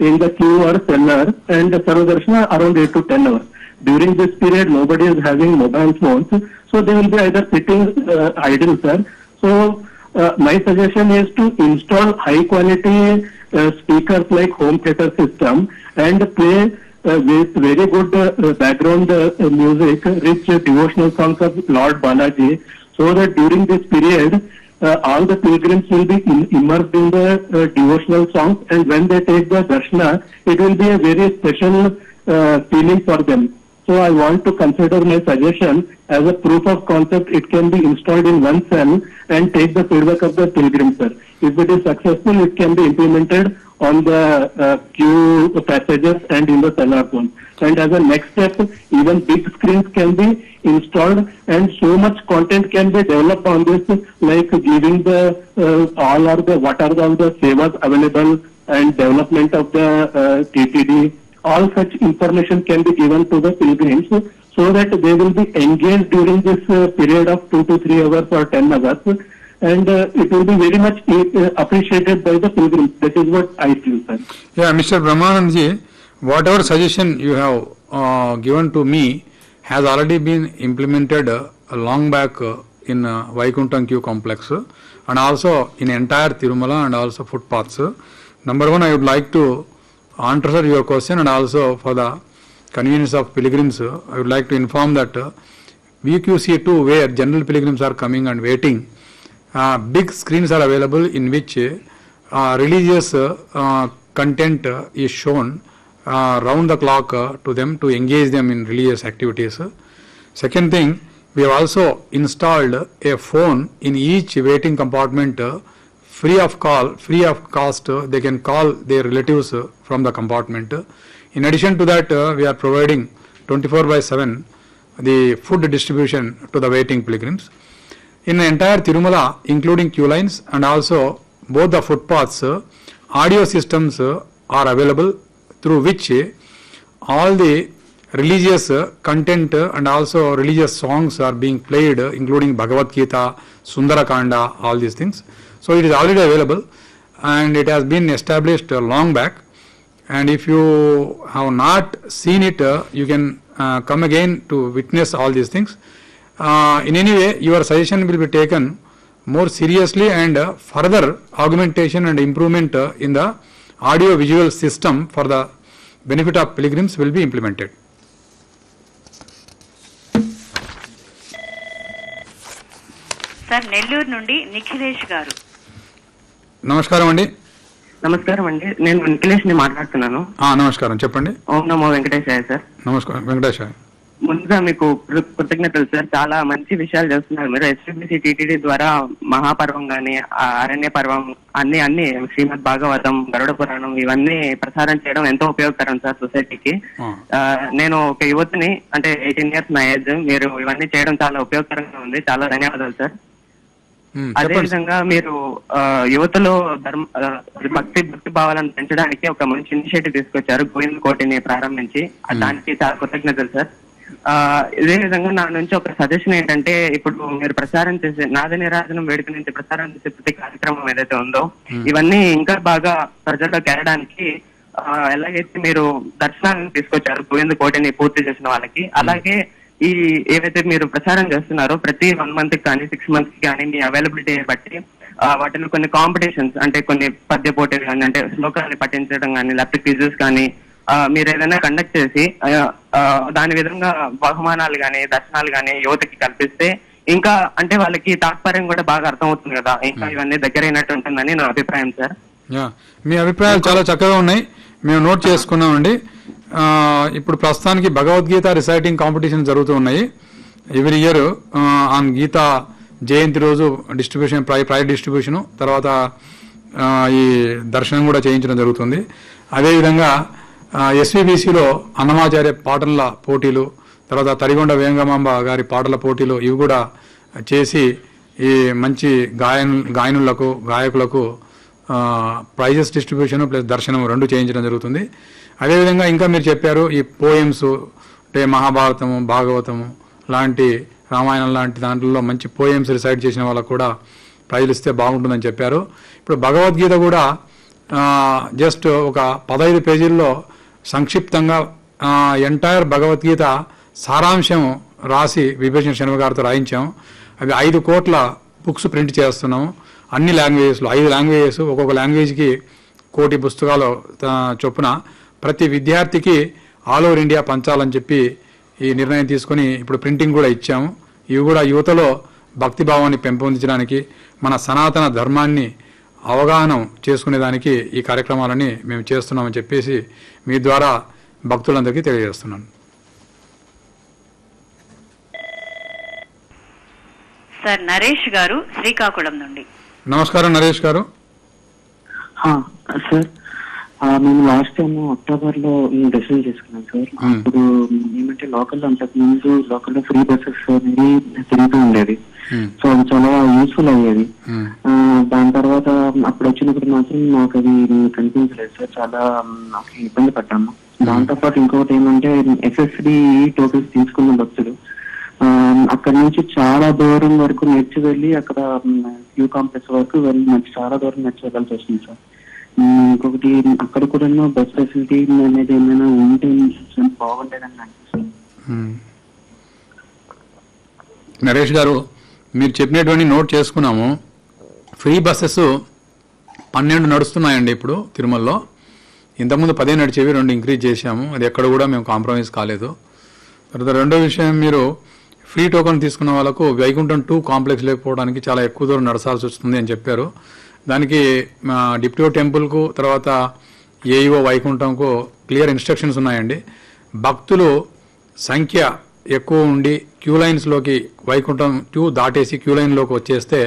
in the queue or cellar, and Sarvadarshana around 8 to 10 hours. During this period, nobody is having mobile phones, so they will be either sitting idle, sir. So my suggestion is to install high quality speakers like home theater system and play with very good background music, rich devotional songs of Lord Balaji, so that during this period all the pilgrims will be immersed in the devotional songs, and when they take the darshana, it will be a very special feeling for them. So I want to consider my suggestion as a proof of concept. It can be installed in one cell and take the feedback of the pilgrims, sir. If it is successful, it can be implemented on the queue passages and in the cellar zone. And as a next step, even big screens can be installed, and so much content can be developed on this, like giving the what are all the sevas available and development of the TTD. All such information can be given to the pilgrims so that they will be engaged during this period of 2 to 3 hours or 10 hours, and it will be very much appreciated by the pilgrims. That is what I feel, sir. Yeah, Mr. Brahmanandji, whatever suggestion you have given to me has already been implemented long back in Vaikuntham Queue complex and also in entire Tirumala and also footpaths. Number one, I would like to answer your question, and also for the convenience of pilgrims, I would like to inform that VQC2, where general pilgrims are coming and waiting, big screens are available in which religious content is shown round the clock to them to engage them in religious activities. Second thing, we have also installed a phone in each waiting compartment, free of cost. They can call their relatives from the compartment. In addition to that, we are providing 24/7 the food distribution to the waiting pilgrims. In the entire Tirumala, including queue lines and also both the footpaths, audio systems are available through which all the religious content and also religious songs are being played, including Bhagavad Gita, Sundarakanda, all these things. So it is already available and it has been established long back. And if you have not seen it, you can come again to witness all these things. In any way, your suggestion will be taken more seriously, and further augmentation and improvement in the audio visual system for the benefit of pilgrims will be implemented. Sir Nellore నుండి నిఖిలేష్ గారు. నమస్కారం అండి. నమస్కారం అండి, నేను నిఖిలేష్ ని మాట్లాడుతున్నాను. నమస్కారం, చెప్పండి. ఓం నమో వెంకటేశాయ సార్. నమస్కారం వెంకటేశాయ. ముందుగా మీకు కృతజ్ఞతలు సార్. చాలా మంచి విషయాలు చేస్తున్నారు మీరు. ఎస్పీబీసీ టీటీడీ ద్వారా మహాపర్వం గాని, అరణ్య పర్వం, అన్ని శ్రీమద్ భాగవతం, గరుడ పురాణం ఇవన్నీ ప్రసారం చేయడం ఎంతో ఉపయోగకరం సార్ సొసైటీకి. నేను ఒక యువతిని, అంటే 18 years నా ఏజ్. మీరు ఇవన్నీ చేయడం చాలా ఉపయోగకరంగా ఉంది. చాలా ధన్యవాదాలు సార్. అదేవిధంగా మీరు యువతలో భక్తి భావాలను పెంచడానికి ఒక మంచి ఇనిషియేటివ్ తీసుకొచ్చారు, గోవింద కోటిని ప్రారంభించి. దానికి చాలా కృతజ్ఞతలు సార్. ఇదే విధంగా నా నుంచి ఒక సజెషన్ ఏంటంటే, ఇప్పుడు మీరు ప్రచారం చేసే నాద నిరాజనం వేడుక నుంచి ప్రచారం చేసే ప్రతి కార్యక్రమం ఏదైతే ఉందో ఇవన్నీ ఇంకా బాగా ప్రజల్లోకి వెళ్ళడానికి ఎలాగైతే మీరు దర్శనాలను తీసుకొచ్చారు గోవింద కోటిని పూర్తి చేసిన వాళ్ళకి, అలాగే ఈ ఏవైతే మీరు ప్రచారం చేస్తున్నారో ప్రతి 1 month కానీ 6 months కానీ మీ అవైలబిలిటీ బట్టి వాటిలో కొన్ని కాంపిటీషన్స్ అంటే కొన్ని పద్య పోటీలు కానీ అంటే శ్లోకాన్ని పఠించడం కానీ లేకపోతే క్విజెస్ కానీ మీరు ఏదైనా కండక్ట్ చేసి దాని విధంగా బహుమానాలు కానీ దర్శనాలు కానీ యువతకి కల్పిస్తే ఇంకా అంటే వాళ్ళకి తాత్పర్యం కూడా బాగా అర్థం అవుతుంది కదా, ఇంకా ఇవన్నీ దగ్గరైనట్టు ఉంటుందని నా అభిప్రాయం సార్. మీ అభిప్రాయాలు చాలా చక్కగా ఉన్నాయి, మేము నోట్ చేసుకున్నామండి. ఇప్పుడు ప్రస్తుతానికి భగవద్గీత రిసైటింగ్ కాంపిటీషన్ జరుగుతూ ఉన్నాయి. ఎవ్రీ ఇయర్ ఆన్ గీత జయంతి రోజు డిస్ట్రిబ్యూషన్ ప్రైజ్ డిస్ట్రిబ్యూషను, తర్వాత ఈ దర్శనం కూడా చేయించడం జరుగుతుంది. అదేవిధంగా ఎస్విబిసిలో అన్నమాచార్య పాటల పోటీలు, తర్వాత తరిగొండ వేంగమాంబ గారి పాటల పోటీలు ఇవి కూడా చేసి ఈ మంచి గాయనులకు గాయకులకు ప్రైజెస్ డిస్ట్రిబ్యూషన్ ప్లస్ దర్శనం 2 చేయించడం జరుగుతుంది. అదేవిధంగా ఇంకా మీరు చెప్పారు ఈ పోయమ్స్ అంటే మహాభారతము భాగవతము లాంటి రామాయణం లాంటి దాంట్లో మంచి పోయమ్స్ రిసైడ్ చేసిన వాళ్ళకు కూడా ప్రైజులు ఇస్తే బాగుంటుందని చెప్పారు. ఇప్పుడు భగవద్గీత కూడా జస్ట్ ఒక 15 పేజీల్లో సంక్షిప్తంగా ఎంటైర్ భగవద్గీత సారాంశం రాసి విభూషణ శర్మ గారితో రాయించాం. అవి 5 కోట్ల బుక్స్ ప్రింట్ చేస్తున్నాము అన్ని లాంగ్వేజెస్లో. 5 లాంగ్వేజెస్, ఒక్కొక్క లాంగ్వేజ్కి 1 కోటి పుస్తకాలు చొప్పున ప్రతి విద్యార్థికి ఆల్ ఓవర్ ఇండియా పంచాలని చెప్పి ఈ నిర్ణయం తీసుకుని ఇప్పుడు ప్రింటింగ్ కూడా ఇచ్చాము. ఇవి కూడా యువతలో భక్తిభావాన్ని పెంపొందించడానికి మన సనాతన ధర్మాన్ని అవగాహన చేసుకునేదానికి ఈ కార్యక్రమాలని మేము చేస్తున్నామని చెప్పేసి మీ ద్వారా భక్తులందరికీ తెలియజేస్తున్నాను. సార్ నరేష్ గారు శ్రీకాకుళం నుండి. నమస్కారం నరేష్ గారు. సార్ మేము లాస్ట్ టైం అక్టోబర్ లో డెసిషన్ చేసుకున్నాం సార్. అప్పుడు ఏమంటే లోకల్ అంతకు ముందు లోకల్లో ఫ్రీ బస్సెస్ అనేది తిరుగుతూ ఉండేది, సో అది చాలా యూస్ఫుల్ అయ్యేది. దాని తర్వాత అప్పుడు వచ్చినప్పుడు మాత్రం మాకు అది కనిపించలేదు సార్, చాలా ఇబ్బంది పడ్డాము. దాంతో పాటు ఇంకొకటి ఏమంటే ఎస్ఎస్డి టోకెన్స్ తీసుకున్న భక్తులు అక్కడ నుంచి చాలా దూరం వరకు నడిచి వెళ్ళి అక్కడ క్యూ కాంప్లెక్స్ వరకు వెళ్ళి చాలా దూరం నడిచి వెళ్ళాల్సి వస్తుంది సార్. ఇంకొకటి అక్కడ కూడా బస్ ఫెసిలిటీ అనేది ఏమైనా ఉంటే బాగుండేదని అనిపిస్తుంది. నరేష్ గారు మీరు చెప్పినటువంటి నోట్ చేసుకున్నాము. ఫ్రీ బస్సెస్ 12 నడుస్తున్నాయండి ఇప్పుడు తిరుమలలో. ఇంతకుముందు 10 నడిచేవి 2 ఇంక్రీజ్ చేశాము. అది ఎక్కడ కూడా మేము కాంప్రమైజ్ కాలేదు. తర్వాత రెండో విషయం, మీరు ఫ్రీ టోకెన్ తీసుకున్న వాళ్ళకు వైకుంఠం 2 కాంప్లెక్స్ లేకపోవడానికి చాలా ఎక్కువ దూరం నడచాల్సి వస్తుంది అని చెప్పారు. దానికి డిప్యూటీ టెంపుల్కు తర్వాత ఏఈఓ వైకుంఠంకు క్లియర్ ఇన్స్ట్రక్షన్స్ ఉన్నాయండి. భక్తులు సంఖ్య ఎక్కువ ఉండి క్యూ లైన్స్లోకి వైకుంఠం 2 దాటేసి క్యూ లైన్లోకి వచ్చేస్తే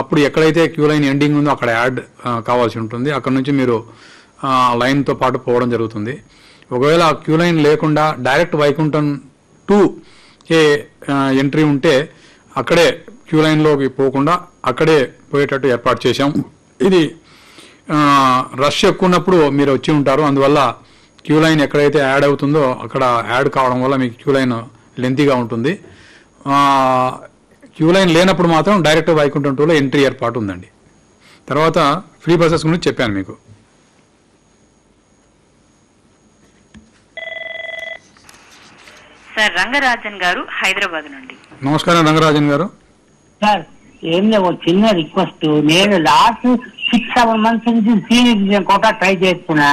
అప్పుడు ఎక్కడైతే క్యూ లైన్ ఎండింగ్ ఉందో అక్కడ యాడ్ కావాల్సి ఉంటుంది. అక్కడ నుంచి మీరు లైన్తో పాటు పోవడం జరుగుతుంది. ఒకవేళ క్యూ లైన్ లేకుండా డైరెక్ట్ వైకుంఠం 2కే ఎంట్రీ ఉంటే అక్కడే క్యూ లైన్లోకి పోకుండా అక్కడే పోయేటట్టు ఏర్పాటు చేశాం. ఇది రష్ ఎక్కువ ఉన్నప్పుడు మీరు వచ్చి ఉంటారు, అందువల్ల క్యూ లైన్ ఎక్కడైతే యాడ్ అవుతుందో అక్కడ యాడ్ కావడం వల్ల మీకు క్యూ లైన్ లెంతీగా ఉంటుంది. క్యూ లైన్ లేనప్పుడు మాత్రం డైరెక్ట్ వైకుంఠం 2లో ఎంట్రీ ఏర్పాటు ఉందండి. తర్వాత ఫ్రీ బస్సెస్ గురించి చెప్పాను మీకు. సార్ రంగరాజన్ గారు హైదరాబాద్ నుండి. నమస్కారం రంగరాజన్ గారు. సార్ ఏం లేదు, చిన్న రిక్వెస్ట్. నేను లాస్ట్ 6-7 months నుంచి సీనియర్ కోటా ట్రై చేస్తున్నా.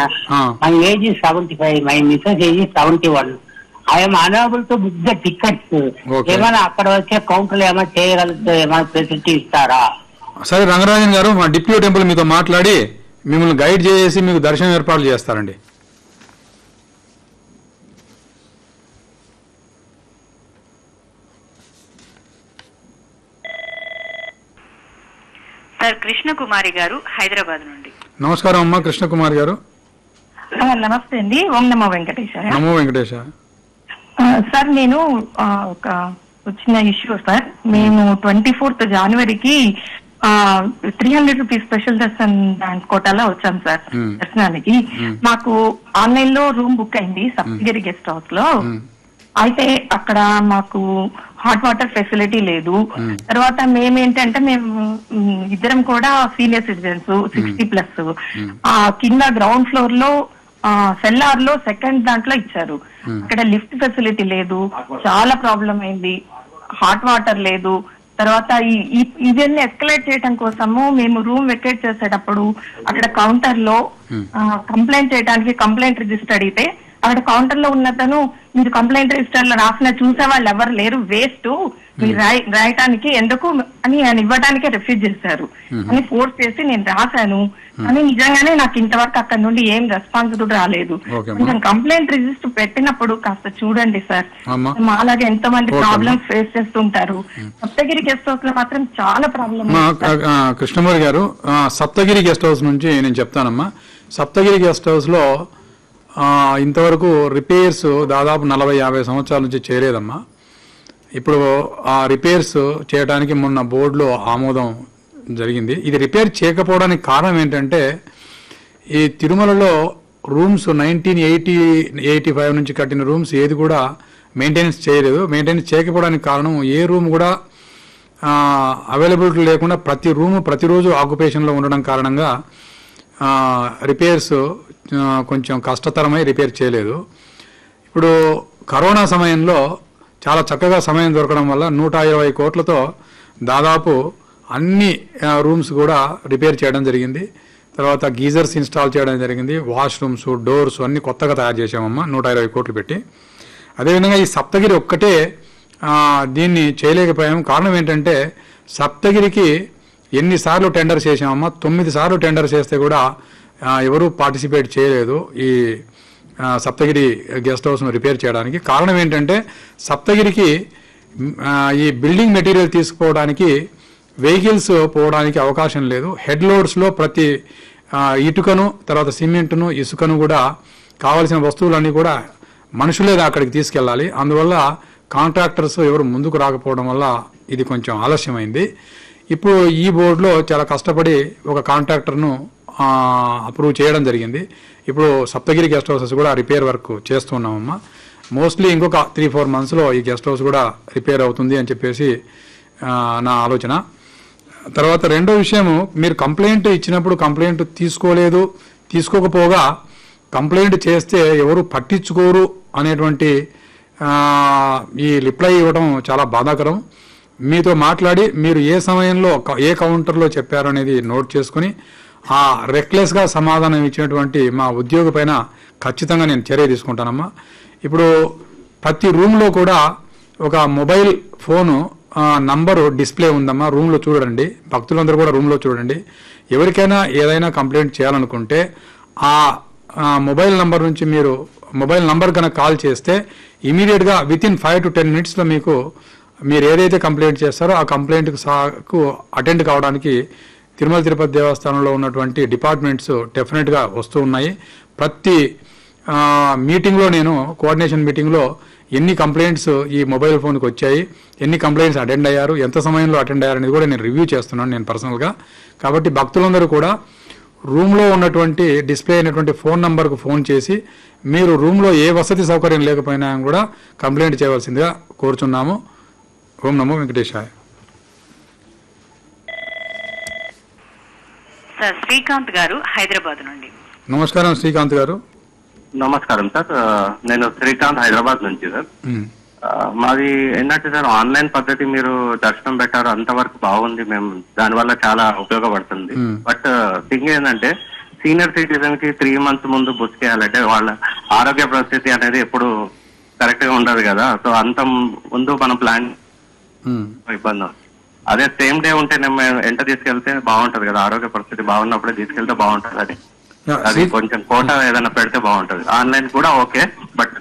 My age 75, my missus age 71. I'm honourable to book the tickets. ఏమైనా అక్కడ వచ్చే కౌంటర్లు ఏమైనా చేయగలిగితే ఏమైనా ఫెసిలిటీ ఇస్తారా? సరే రంగరాజన్ గారు, మా డిప్యూటీ టెంపుల్ మీతో మాట్లాడి మిమ్మల్ని గైడ్ చేసి మీకు దర్శనం ఏర్పాట్లు చేస్తారండి. సార్ కృష్ణకుమారి గారు హైదరాబాద్ నుండి. నమస్కారం అమ్మా కృష్ణకుమారి గారు. నమస్తే అండి. ఓం నమో వెంకటేశాయ. నమో వెంకటేశ. సార్ నేను ఒక చిన్న ఇష్యూ సార్. మేము 24th Januaryకి 300 rupees special Darshan bank కోటాలో వచ్చాం సార్ దర్శనానికి. మాకు ఆన్లైన్ లో రూమ్ బుక్ అయింది సప్తగిరి గెస్ట్ హౌస్ లో. అయితే అక్కడ మాకు హాట్ వాటర్ ఫెసిలిటీ లేదు. తర్వాత మేమేంటంటే మేము ఇద్దరం కూడా సీనియర్ సిటిజన్స్ 60+. కింద గ్రౌండ్ ఫ్లోర్ లో సెల్లార్ లో సెకండ్ దాంట్లో ఇచ్చారు. అక్కడ లిఫ్ట్ ఫెసిలిటీ లేదు, చాలా ప్రాబ్లం అయింది. హాట్ వాటర్ లేదు. తర్వాత ఇవన్నీ ఎస్కలేట్ చేయడం కోసము మేము రూమ్ వెకేట్ చేసేటప్పుడు అక్కడ కౌంటర్ లో కంప్లైంట్ చేయడానికి కంప్లైంట్ రిజిస్టర్ అడిగితే అక్కడ కౌంటర్ లో ఉన్నతను మీరు కంప్లైంట్ రిజిస్టర్ లో రాసిన చూసే వాళ్ళు ఎవరు లేరు, వేస్ట్, మీరు రాయటానికి ఎందుకు అని ఆయన ఇవ్వడానికే రిఫ్యూజ్ చేశారు అని ఫోర్స్ చేసి నేను రాశాను. కానీ నిజంగానే నాకు ఇంతవరకు అక్కడ నుండి ఏం రెస్పాన్స్ కూడా రాలేదు. కొంచెం కంప్లైంట్ రిజిస్టర్ పెట్టినప్పుడు కాస్త చూడండి సార్. అలాగే ఎంతో మంది ప్రాబ్లమ్స్ ఫేస్ చేస్తుంటారు. సప్తగిరి గెస్ట్ హౌస్ లో మాత్రం చాలా ప్రాబ్లమ్. కృష్ణమూర్తి గారు, సప్తగిరి గెస్ట్ హౌస్ నుంచి నేను చెప్తానమ్మా. సప్తగిరి గెస్ట్ హౌస్ లో ఇంతవరకు రిపేర్స్ దాదాపు 40-50 సంవత్సరాల నుంచి చేయలేదమ్మా. ఇప్పుడు ఆ రిపేర్స్ చేయడానికి మొన్న బోర్డులో ఆమోదం జరిగింది. ఇది రిపేర్ చేయకపోవడానికి కారణం ఏంటంటే ఈ తిరుమలలో రూమ్స్ 1985 నుంచి కట్టిన రూమ్స్ ఏది కూడా మెయింటెనెన్స్ చేయలేదు. మెయింటెనెన్స్ చేయకపోవడానికి కారణం ఏ రూమ్ కూడా అవైలబిలిటీ లేకుండా ప్రతి రూము ప్రతిరోజు ఆక్యుపేషన్లో ఉండడం కారణంగా రిపేర్స్ కొంచెం కష్టతరమై రిపేర్ చేయలేదు. ఇప్పుడు కరోనా సమయంలో చాలా చక్కగా సమయం దొరకడం వల్ల 120 కోట్లతో దాదాపు అన్ని రూమ్స్ కూడా రిపేర్ చేయడం జరిగింది. తర్వాత గీజర్స్ ఇన్స్టాల్ చేయడం జరిగింది. వాష్రూమ్స్, డోర్స్ అన్ని కొత్తగా తయారు చేసామమ్మా 120 కోట్లు పెట్టి. అదేవిధంగా ఈ సప్తగిరి ఒక్కటే దీన్ని చేయలేకపోయాము. కారణం ఏంటంటే సప్తగిరికి ఎన్నిసార్లు టెండర్ చేసామమ్మా, 9 సార్లు టెండర్ చేస్తే కూడా ఎవరూ పార్టిసిపేట్ చేయలేదు ఈ సప్తగిరి గెస్ట్ హౌస్ను రిపేర్ చేయడానికి. కారణం ఏంటంటే సప్తగిరికి ఈ బిల్డింగ్ మెటీరియల్ తీసుకుపోవడానికి వెహికల్స్ పోవడానికి అవకాశం లేదు. హెడ్ లోడ్స్లో ప్రతి ఇటుకను, తర్వాత సిమెంట్ను, ఇసుకను కూడా కావలసిన వస్తువులన్నీ కూడా మనుషులే అక్కడికి తీసుకెళ్ళాలి. అందువల్ల కాంట్రాక్టర్స్ ఎవరు ముందుకు రాకపోవడం వల్ల ఇది కొంచెం ఆలస్యమైంది. ఇప్పుడు ఈ బోర్డులో చాలా కష్టపడి ఒక కాంట్రాక్టర్ను అప్రూవ్ చేయడం జరిగింది. ఇప్పుడు సప్తగిరి గెస్ట్ హౌసెస్ కూడా రిపేర్ వర్క్ చేస్తున్నామమ్మా. మోస్ట్లీ ఇంకొక 3-4 మంత్స్లో ఈ గెస్ట్ హౌస్ కూడా రిపేర్ అవుతుంది అని చెప్పేసి నా ఆలోచన. తర్వాత రెండో విషయము, మీరు కంప్లైంట్ ఇచ్చినప్పుడు కంప్లైంట్ తీసుకోకపోగా కంప్లైంట్ చేస్తే ఎవరు పట్టించుకోరు అనేటువంటి ఈ రిప్లై ఇవ్వడం చాలా బాధాకరం. మీతో మాట్లాడి మీరు ఏ సమయంలో ఏ కౌంటర్లో చెప్పారు అనేది నోట్ చేసుకుని ఆ రెక్లెస్గా సమాధానం ఇచ్చినటువంటి మా ఉద్యోగి పైన ఖచ్చితంగా నేను చర్య తీసుకుంటానమ్మా. ఇప్పుడు ప్రతి రూమ్లో కూడా ఒక మొబైల్ ఫోను నంబరు డిస్ప్లే ఉందమ్మా. రూమ్లో చూడండి, భక్తులందరూ కూడా రూమ్లో చూడండి. ఎవరికైనా ఏదైనా కంప్లైంట్ చేయాలనుకుంటే ఆ మొబైల్ నంబర్ నుంచి మీరు మొబైల్ నంబర్ కనుక కాల్ చేస్తే ఇమీడియట్గా వితిన్ 5 to 10 minutes మీరు ఏదైతే కంప్లైంట్ చేస్తారో ఆ కంప్లైంట్కు అటెండ్ కావడానికి తిరుమల తిరుపతి దేవస్థానంలో ఉన్నటువంటి డిపార్ట్మెంట్స్ డెఫినెట్గా వస్తూ ఉన్నాయి. ప్రతి మీటింగ్లో నేను కోఆర్డినేషన్ మీటింగ్లో ఎన్ని కంప్లైంట్స్ ఈ మొబైల్ ఫోన్కి వచ్చాయి, ఎన్ని కంప్లైంట్స్ అటెండ్ అయ్యారు, ఎంత సమయంలో అటెండ్ అయ్యారు అనేది కూడా నేను రివ్యూ చేస్తున్నాను నేను పర్సనల్గా. కాబట్టి భక్తులందరూ కూడా రూమ్లో ఉన్నటువంటి డిస్ప్లే అయినటువంటి ఫోన్ నంబర్కు ఫోన్ చేసి మీరు రూమ్లో ఏ వసతి సౌకర్యం లేకపోయినా కూడా కంప్లైంట్ చేయవలసిందిగా కోరుచున్నాము. ఓం నమో వెంకటేశాయ. సార్ శ్రీకాంత్ గారు హైదరాబాద్ నుండి. నమస్కారం శ్రీకాంత్ గారు. నమస్కారం సార్, నేను శ్రీకాంత్ హైదరాబాద్ నుంచి సార్. మాది ఏంటంటే సార్ ఆన్లైన్ పద్ధతి మీరు దర్శనం పెట్టారు, అంతవరకు బాగుంది, మేము దానివల్ల చాలా ఉపయోగపడుతుంది. బట్ థింగ్ ఏంటంటే సీనియర్ సిటిజన్ కి 3 months ముందు బుక్ చేయాలంటే వాళ్ళ ఆరోగ్య పరిస్థితి అనేది ఎప్పుడు కరెక్ట్ గా ఉండదు కదా. సో అంత ముందు మనం ప్లాన్ ఇబ్బంది. అదే సేమ్ డే ఉంటే మేము ఎంత తీసుకెళ్తే బాగుంటది కదా, ఆరోగ్య పరిస్థితి బాగున్నప్పుడే తీసుకెళ్తే బాగుంటది. అది కొంచెం కోట ఏదైనా పెడితే బాగుంటది. ఆన్లైన్ కూడా ఓకే, బట్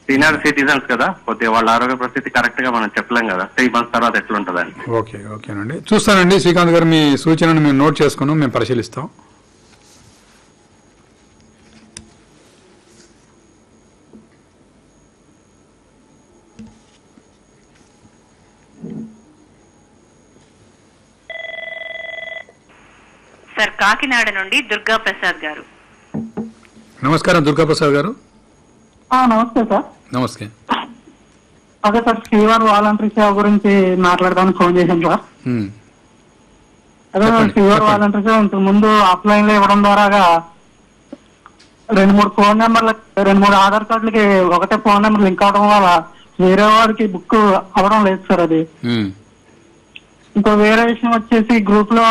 సీనియర్ సిటిజన్స్ కదా, కొద్దిగా వాళ్ళ ఆరోగ్య పరిస్థితి కరెక్ట్ గా మనం చెప్పలేం కదా 3 months తర్వాత ఎట్లుంటదని. ఓకేనండి, చూస్తానండి శ్రీకాంత్ గారు, మీ సూచనను మేము నోట్ చేసుకున్నాం, మేము పరిశీలిస్తాం. సార్ కాకినాడ నుండి దుర్గా ప్రసాద్ గారు. నమస్కారం దుర్గా ప్రసాద్ గారు. నమస్తే సార్. నమస్తే. అదే సార్ శ్రీవారి వాలంటరీ సేవ గురించి మాట్లాడడానికి ఫోన్ చేశాను సార్. అదే శ్రీవారి వాలంటరీ సేవ ఇంతకు ముందు ఆఫ్లైన్ లో ఇవ్వడం ద్వారా 2-3 ఫోన్ నెంబర్లు 2-3 ఆధార్ కార్డులకి ఒకటే ఫోన్ నెంబర్ లింక్ అవడం వల్ల వేరే వారికి బుక్ అవడం లేదు సార్. అది ఇంకో వేరే విషయం వచ్చేసి గ్రూప్ లో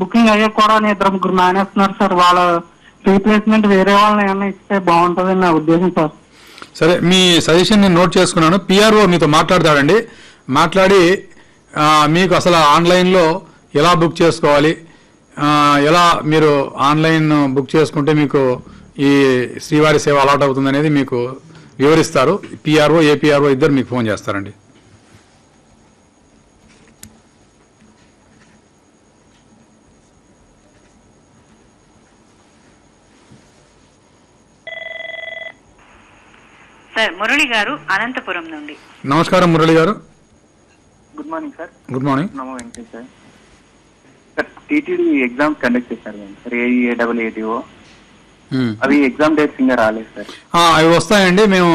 బుకింగ్ అయ్యే కూడా 2-3 మానేస్తున్నారు సార్. వాళ్ళ రీప్లేస్మెంట్ వేరే వాళ్ళని ఏమైనా ఇస్తే బాగుంటుందని నా ఉద్దేశం సార్. సరే, మీ సజెషన్ నేను నోట్ చేసుకున్నాను. పిఆర్ఓ మీతో మాట్లాడతాడండి. మాట్లాడి మీకు అసలు ఆన్లైన్లో ఎలా బుక్ చేసుకోవాలి, ఎలా మీరు ఆన్లైన్ బుక్ చేసుకుంటే మీకు ఈ శ్రీవారి సేవ అలాట్ అవుతుంది అనేది మీకు వివరిస్తారు. పిఆర్ఓ ఏపీఆర్ఓ ఇద్దరు మీకు ఫోన్ చేస్తారండి. సార్ మురళి గారు అనంతపురం నుండి. నమస్కారం Murali garu. Good morning sir. Good morning. నమో Venkatesh sir. Sir TTD exam conduct చేశారు సార్, ఏఈఏడబ్ల్యూఏడిఓ. అవి ఎగ్జామ్ డేట్స్ ఇంకా రాలేదు సార్. అవి వస్తాయండి. మేము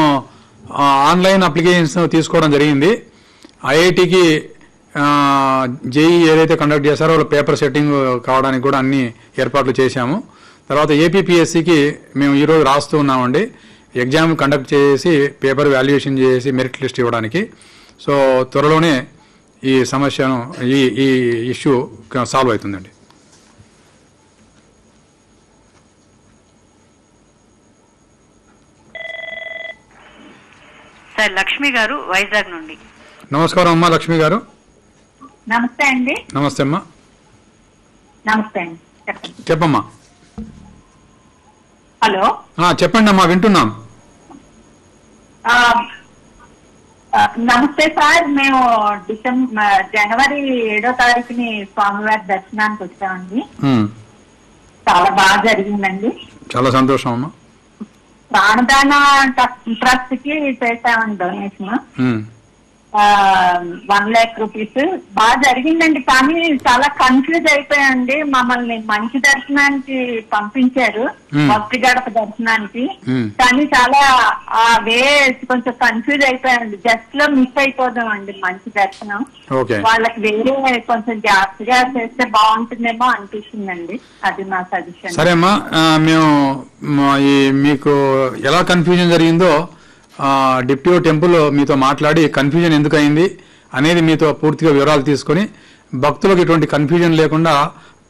ఆన్లైన్ అప్లికేషన్స్ తీసుకోవడం జరిగింది. ఐఐటికి జేఈ ఏదైతే కండక్ట్ చేశారో వాళ్ళు పేపర్ సెట్టింగ్ కావడానికి కూడా అన్ని ఏర్పాట్లు చేశాము. తర్వాత ఏపీపీఎస్సికి మేము ఈరోజు రాస్తూ ఉన్నామండి. ఎగ్జామ్ కండక్ట్ చేసి పేపర్ వాల్యుయేషన్ చేసి మెరిట్ లిస్ట్ ఇవ్వడానికి. సో త్వరలోనే ఈ సమస్యను ఈ ఇష్యూ సాల్వ్ అవుతుందండి. సార్ లక్ష్మి గారు వైజాగ్ నుండి. నమస్కారం అమ్మా లక్ష్మి గారు. నమస్తే అండి. నమస్తే అమ్మా. నమస్తే అండి, చెప్పమ్మా. హలో చెప్పండి అమ్మా, వింటున్నాం. నమస్తే సార్. మేము జనవరి 7వ తారీఖుని స్వామివారి దర్శనానికి వచ్చామండి. చాలా బాగా జరిగిందండి. చాలా సంతోషం అమ్మా. ప్రాణదాన ట్రస్ట్ కి చేసామండి డొనేషన్. 1 lakh rupees. బాగా జరిగిందండి. కానీ చాలా కన్ఫ్యూజ్ అయిపోయాయండి. మమ్మల్ని మంచి దర్శనానికి పంపించారు, భక్తి గడప దర్శనానికి. కానీ చాలా వే కొంచెం కన్ఫ్యూజ్ అయిపోయాయండి. జస్ట్ లో మిస్ అయిపోదామండి మంచి దర్శనం. వాళ్ళకి వేరే కొంచెం జాగ్రత్తగా చేస్తే బాగుంటుందేమో అనిపిస్తుందండి. అది మా సజెషన్. సరే అమ్మా, మేము మీకు ఎలా కన్ఫ్యూజన్ జరిగిందో డిప్యూటీ టెంపుల్ మీతో మాట్లాడి కన్ఫ్యూజన్ ఎందుకు అయింది అనేది మీతో పూర్తిగా వివరాలు తీసుకొని భక్తులకు ఎటువంటి కన్ఫ్యూజన్ లేకుండా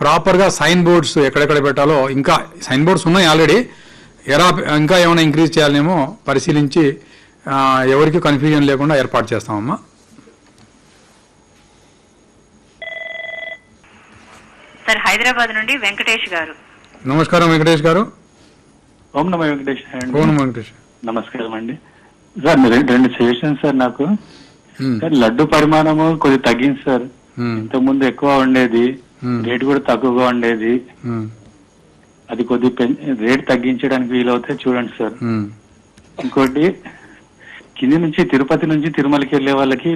ప్రాపర్గా సైన్ బోర్డ్స్ ఎక్కడెక్కడ పెట్టాలో, ఇంకా సైన్ బోర్డ్స్ ఉన్నాయి ఆల్రెడీ, ఇంకా ఏమైనా ఇంక్రీజ్ చేయాలనేమో పరిశీలించి ఎవరికి కన్ఫ్యూజన్ లేకుండా ఏర్పాటు చేస్తామమ్మా. సార్ హైదరాబాద్ నుండి వెంకటేష్ గారు. నమస్కారం వెంకటేష్ గారు. ఓం నమో వెంకటేష్. ఓం నమో వెంకటేష్. నమస్కారం అండి సార్. రెండు సజెషన్ సార్. నాకు సార్ లడ్డు పరిమాణము కొద్దిగా తగ్గింది సార్. ఇంతకుముందు ఎక్కువ ఉండేది, రేటు కూడా తక్కువగా ఉండేది. అది కొద్ది రేట్ తగ్గించడానికి వీలవుతే చూడండి సార్. ఇంకోటి, కింది నుంచి తిరుపతి నుంచి తిరుమలకి వెళ్లే వాళ్ళకి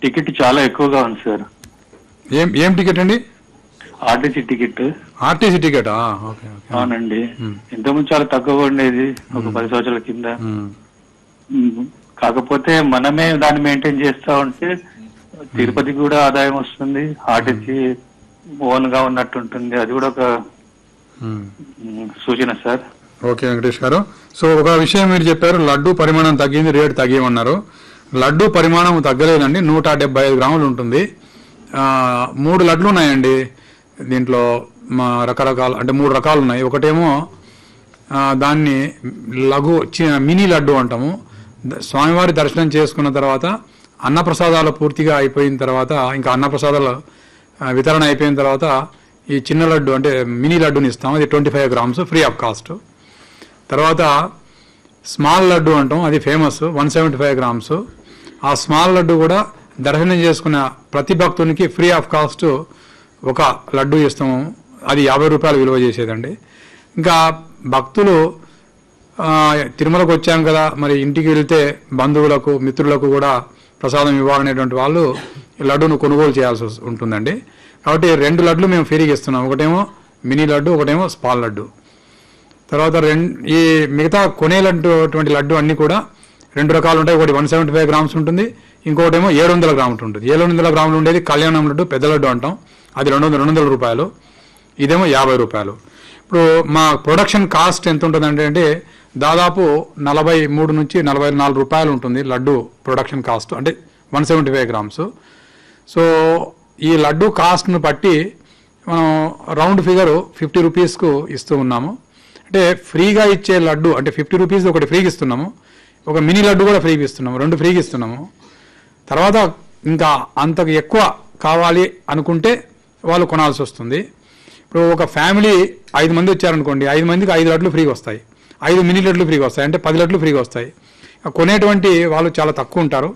టికెట్ చాలా ఎక్కువగా ఉంది సార్. ఏం టికెట్ అండి? RTC ticket. RTC ticket? అవునండి. ఇంతకుముందు చాలా తక్కువగా ఉండేది ఒక 10 సంవత్సరాల కింద. కాకపోతే మనమే దాన్ని మెయింటైన్ చేస్తా ఉంటే తిరుపతికి కూడా ఆదాయం వస్తుంది, ఆర్టీసీ ఓన్ గా ఉన్నట్టు ఉంటుంది. అది కూడా ఒక సూచన సార్. ఓకే వెంకటేష్ గారు. సో ఒక విషయం మీరు చెప్పారు, లడ్డు పరిమాణం తగ్గింది, రేటు తగ్గమన్నారు. లడ్డు పరిమాణం తగ్గలేదండి. 175 గ్రాములు ఉంటుంది. 3 లడ్లు ఉన్నాయండి దీంట్లో. రకరకాల అంటే 3 రకాలు ఉన్నాయి. ఒకటేమో దాన్ని మినీ లడ్డు అంటాము. స్వామివారి దర్శనం చేసుకున్న తర్వాత అన్నప్రసాదాలు పూర్తిగా అయిపోయిన తర్వాత, ఇంకా అన్నప్రసాదాలు వితరణ అయిపోయిన తర్వాత ఈ చిన్న లడ్డు అంటే మినీ లడ్డుని ఇస్తాం. అది 25 grams ఫ్రీ ఆఫ్ కాస్ట్. తర్వాత స్మాల్ లడ్డు అంటాం, అది ఫేమస్, 175 grams. ఆ స్మాల్ లడ్డు కూడా దర్శనం చేసుకున్న ప్రతి భక్తునికి ఫ్రీ ఆఫ్ కాస్ట్ ఒక లడ్డు ఇస్తాము. అది 50 రూపాయలు విలువ చేసేదండి. ఇంకా భక్తులు తిరుమలకు వచ్చాం కదా, మరి ఇంటికి వెళ్తే బంధువులకు మిత్రులకు కూడా ప్రసాదం ఇవ్వాలనేటువంటి వాళ్ళు లడ్డును కొనుగోలు చేయాల్సి ఉంటుందండి. కాబట్టి 2 లడ్లు మేము ఫ్రీగా ఇస్తున్నాం. ఒకటేమో మినీ లడ్డు, ఒకటేమో స్మాల్ లడ్డు. తర్వాత ఈ మిగతా కొనేటువంటి లడ్డు అన్నీ కూడా 2 రకాలు ఉంటాయి. ఒకటి 175 గ్రామ్స్ ఉంటుంది, ఇంకోటి ఏమో 700 గ్రాములు ఉంటుంది. 700 గ్రాములు ఉండేది కళ్యాణం లడ్డు, పెద్ద లడ్డు అంటాం, అది 200 రూపాయలు, ఇదేమో 50 రూపాయలు. ఇప్పుడు మా ప్రొడక్షన్ కాస్ట్ ఎంత ఉంటుందంటే అంటే దాదాపు 43 నుంచి 44 రూపాయలు ఉంటుంది లడ్డు ప్రొడక్షన్ కాస్ట్, అంటే 175 గ్రామ్స్. సో ఈ లడ్డు కాస్ట్ను బట్టి మనం రౌండ్ ఫిగర్ 50 రూపీస్కు ఇస్తూ ఉన్నాము. అంటే ఫ్రీగా ఇచ్చే లడ్డు అంటే 50 రూపీస్ ఒకటి ఫ్రీగా ఇస్తున్నాము, ఒక మినీ లడ్డు కూడా ఫ్రీగా ఇస్తున్నాము, 2 ఫ్రీగా ఇస్తున్నాము. తర్వాత ఇంకా అంతకు ఎక్కువ కావాలి అనుకుంటే వాళ్ళు కొనాల్సి వస్తుంది. ఇప్పుడు ఒక ఫ్యామిలీ 5 మంది వచ్చారనుకోండి, 5 మందికి 5 లడ్లు ఫ్రీగా వస్తాయి, 5 మినీ లడ్లు ఫ్రీగా వస్తాయి, అంటే 10 లడ్లు ఫ్రీగా వస్తాయి. కొనేటువంటి వాళ్ళు చాలా తక్కువ ఉంటారు.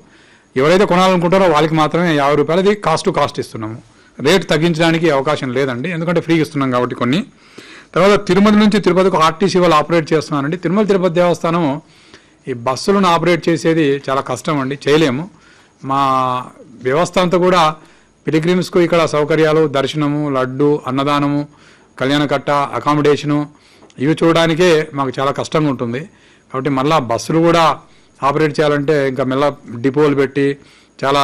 ఎవరైతే కొనాలనుకుంటారో వాళ్ళకి మాత్రమే 50 రూపాయలు అది కాస్ట్ ఇస్తున్నాము. రేట్ తగ్గించడానికి అవకాశం లేదండి, ఎందుకంటే ఫ్రీగా ఇస్తున్నాం కాబట్టి కొన్ని. తర్వాత తిరుమల నుంచి తిరుపతికి ఆర్టీసీ వాళ్ళు ఆపరేట్ చేస్తున్నారండి. తిరుమల తిరుపతి దేవస్థానం ఈ బస్సులను ఆపరేట్ చేసేది చాలా కష్టం అండి, చేయలేము. మా వ్యవస్థ అంతా కూడా పిలిగ్రిమ్స్కు ఇక్కడ సౌకర్యాలు, దర్శనము, లడ్డు, అన్నదానము, కళ్యాణకట్ట, అకామిడేషను ఇవి చూడడానికే మాకు చాలా కష్టంగా ఉంటుంది. కాబట్టి మళ్ళీ బస్సులు కూడా ఆపరేట్ చేయాలంటే ఇంకా మెల్ల డిపోలు పెట్టి చాలా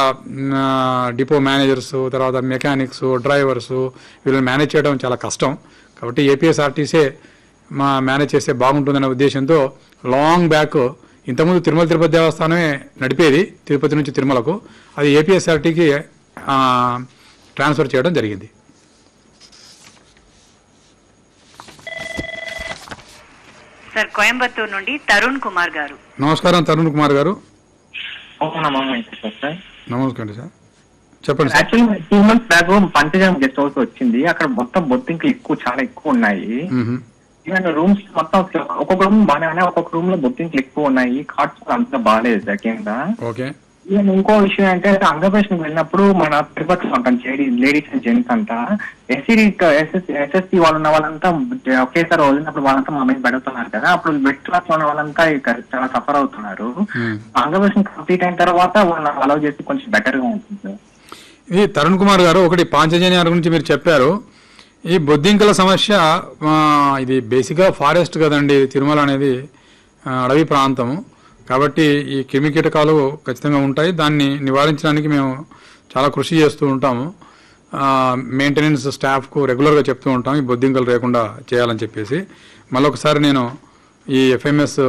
డిపో మేనేజర్స్, తర్వాత మెకానిక్స్, డ్రైవర్స్ వీళ్ళని మేనేజ్ చేయడం చాలా కష్టం. కాబట్టి ఏపీఎస్ఆర్టీసీ మేనేజ్ చేస్తే బాగుంటుందనే ఉద్దేశంతో లాంగ్ బ్యాక్ ఇంతకుముందు తిరుమల తిరుపతి దేవస్థానమే నడిపేది తిరుపతి నుంచి తిరుమలకు, అది ఏపీఎస్ఆర్టీకి ట్రాన్స్ఫర్ చేయడం జరిగింది. సార్ కోయంబత్తూరు నుండి తరుణ్ కుమార్ గారు. నమస్కారం తరుణ్ కుమార్ గారు. సార్ నమస్కారం సార్, చెప్పండి సార్. యాక్చువల్లీ 2 months బ్యాక్ పంచజాం గెస్ట్ హౌస్ వచ్చింది. అక్కడ మొత్తం బొత్తింకులు చాలా ఎక్కువ ఉన్నాయి. రూమ్స్ మొత్తం ఒక్కొక్క రూమ్ బాగానే ఉన్నాయి, ఒక్కొక్క రూమ్ లో బొత్తింకులు ఎక్కువ ఉన్నాయి, కాట్స్ అంతా బాగాలేదు కింద. ఇంకో విషయం అంటే అంగపేషన్ వెళ్ళినప్పుడు మన తిరుపతిలో ఉంటాం లేడీస్ అండ్ జెంట్స్ అంతా ఎస్ఎస్సి వాళ్ళు ఉన్న వాళ్ళంతా ఒకేసారి వదిలినప్పుడు వాళ్ళంతా మా మీద పెడుతున్నారు కదా, అప్పుడు బెడ్ క్లాస్ ఉన్న వాళ్ళంతా చాలా సఫర్ అవుతున్నారు. అంగపేషన్ కంప్లీట్ అయిన తర్వాత వాళ్ళని అలౌ చేసి కొంచెం బెటర్ గా ఉంటుంది సార్. ఇది తరుణ్ కుమార్ గారు, ఒకటి పాంచజన్యాల గురించి మీరు చెప్పారు. ఈ బొద్దింకల సమస్య ఇది బేసిక్గా ఫారెస్ట్ కదండి, తిరుమల అనేది అడవి ప్రాంతము, కాబట్టి ఈ క్రిమి కీటకాలు ఖచ్చితంగా ఉంటాయి. దాన్ని నివారించడానికి మేము చాలా కృషి చేస్తూ ఉంటాము. మెయింటెనెన్స్ స్టాఫ్కు రెగ్యులర్గా చెప్తూ ఉంటాం ఈ బొద్దింకలు లేకుండా చేయాలని చెప్పేసి. మళ్ళొకసారి నేను ఈ ఎఫ్ఎంఎస్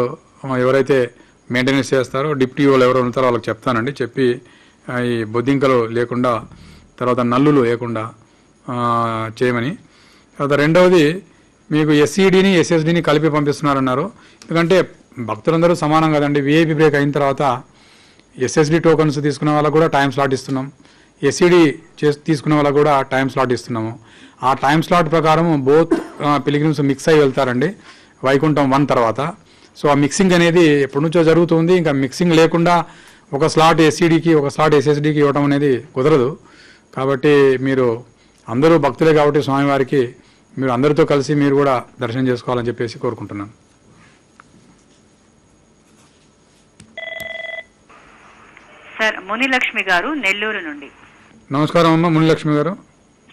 ఎవరైతే మెయింటెనెన్స్ చేస్తారో డిప్టీ వాళ్ళు ఎవరు ఉంటారో వాళ్ళకి చెప్తానండి, చెప్పి ఈ బొద్దింకలు లేకుండా, తర్వాత నల్లులు లేకుండా చేయమని. తర్వాత రెండవది మీకు ఎస్సీడీని ఎస్ఎస్డీని కలిపి పంపిస్తున్నారన్నారు. ఎందుకంటే భక్తులందరూ సమానం కదండి. విఐపి బ్రేక్ అయిన తర్వాత ఎస్ఎస్డి టోకన్స్ తీసుకునే వాళ్ళకు కూడా టైం స్లాట్ ఇస్తున్నాం, ఎస్సీడీ తీసుకునే వాళ్ళకు కూడా టైం స్లాట్ ఇస్తున్నాము. ఆ టైం స్లాట్ ప్రకారం బోత్ పిలిగ్రిమ్స్ మిక్స్ అయ్యి వెళ్తారండి వైకుంఠం 1 తర్వాత. సో ఆ మిక్సింగ్ అనేది ఎప్పటి నుంచో జరుగుతుంది. ఇంకా మిక్సింగ్ లేకుండా ఒక స్లాట్ ఎస్సీడీకి ఒక స్లాట్ ఎస్ఎస్డీకి ఇవ్వడం అనేది కుదరదు. కాబట్టి మీరు అందరూ భక్తులే కాబట్టి స్వామివారికి మీరు అందరితో కలిసి మీరు కూడా దర్శనం చేసుకోవాలని చెప్పేసి కోరుకుంటున్నాను. సార్ మునిలక్ష్మి గారు నెల్లూరు నుండి. నమస్కారం అమ్మ మునిలక్ష్మి గారు.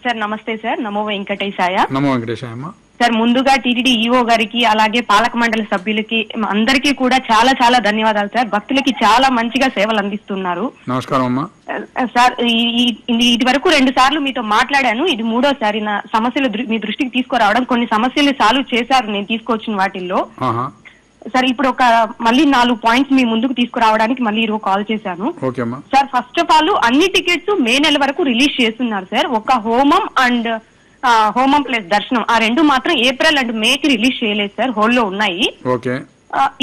సార్ నమస్తే సార్, నమో వెంకటేశాయ. నమో వెంకటేశాయ అమ్మ. సార్ ముందుగా టీటీడీ ఈఓ గారికి అలాగే పాలక మండలి సభ్యులకి అందరికీ కూడా చాలా చాలా ధన్యవాదాలు సార్. భక్తులకి చాలా మంచిగా సేవలు అందిస్తున్నారు. నమస్కారం అమ్మా. సార్ ఇది వరకు 2 సార్లు మీతో మాట్లాడాను, ఇది 3వసారి నా సమస్యలు మీ దృష్టికి తీసుకురావడం. కొన్ని సమస్యలు సాల్వ్ చేశారు నేను తీసుకొచ్చిన వాటిల్లో. సార్ ఇప్పుడు మళ్ళీ 4 పాయింట్స్ మీ ముందుకు తీసుకురావడానికి మళ్ళీ ఈరోజు కాల్ చేశాను సార్. ఫస్ట్ ఆఫ్ ఆల్ అన్ని టికెట్స్ మే నెల వరకు రిలీజ్ చేస్తున్నారు సార్. ఒక హోమం ప్లస్ దర్శనం ఆ 2 మాత్రం ఏప్రిల్ అండ్ మేకి రిలీజ్ చేయలేదు సార్, హోల్లో ఉన్నాయి.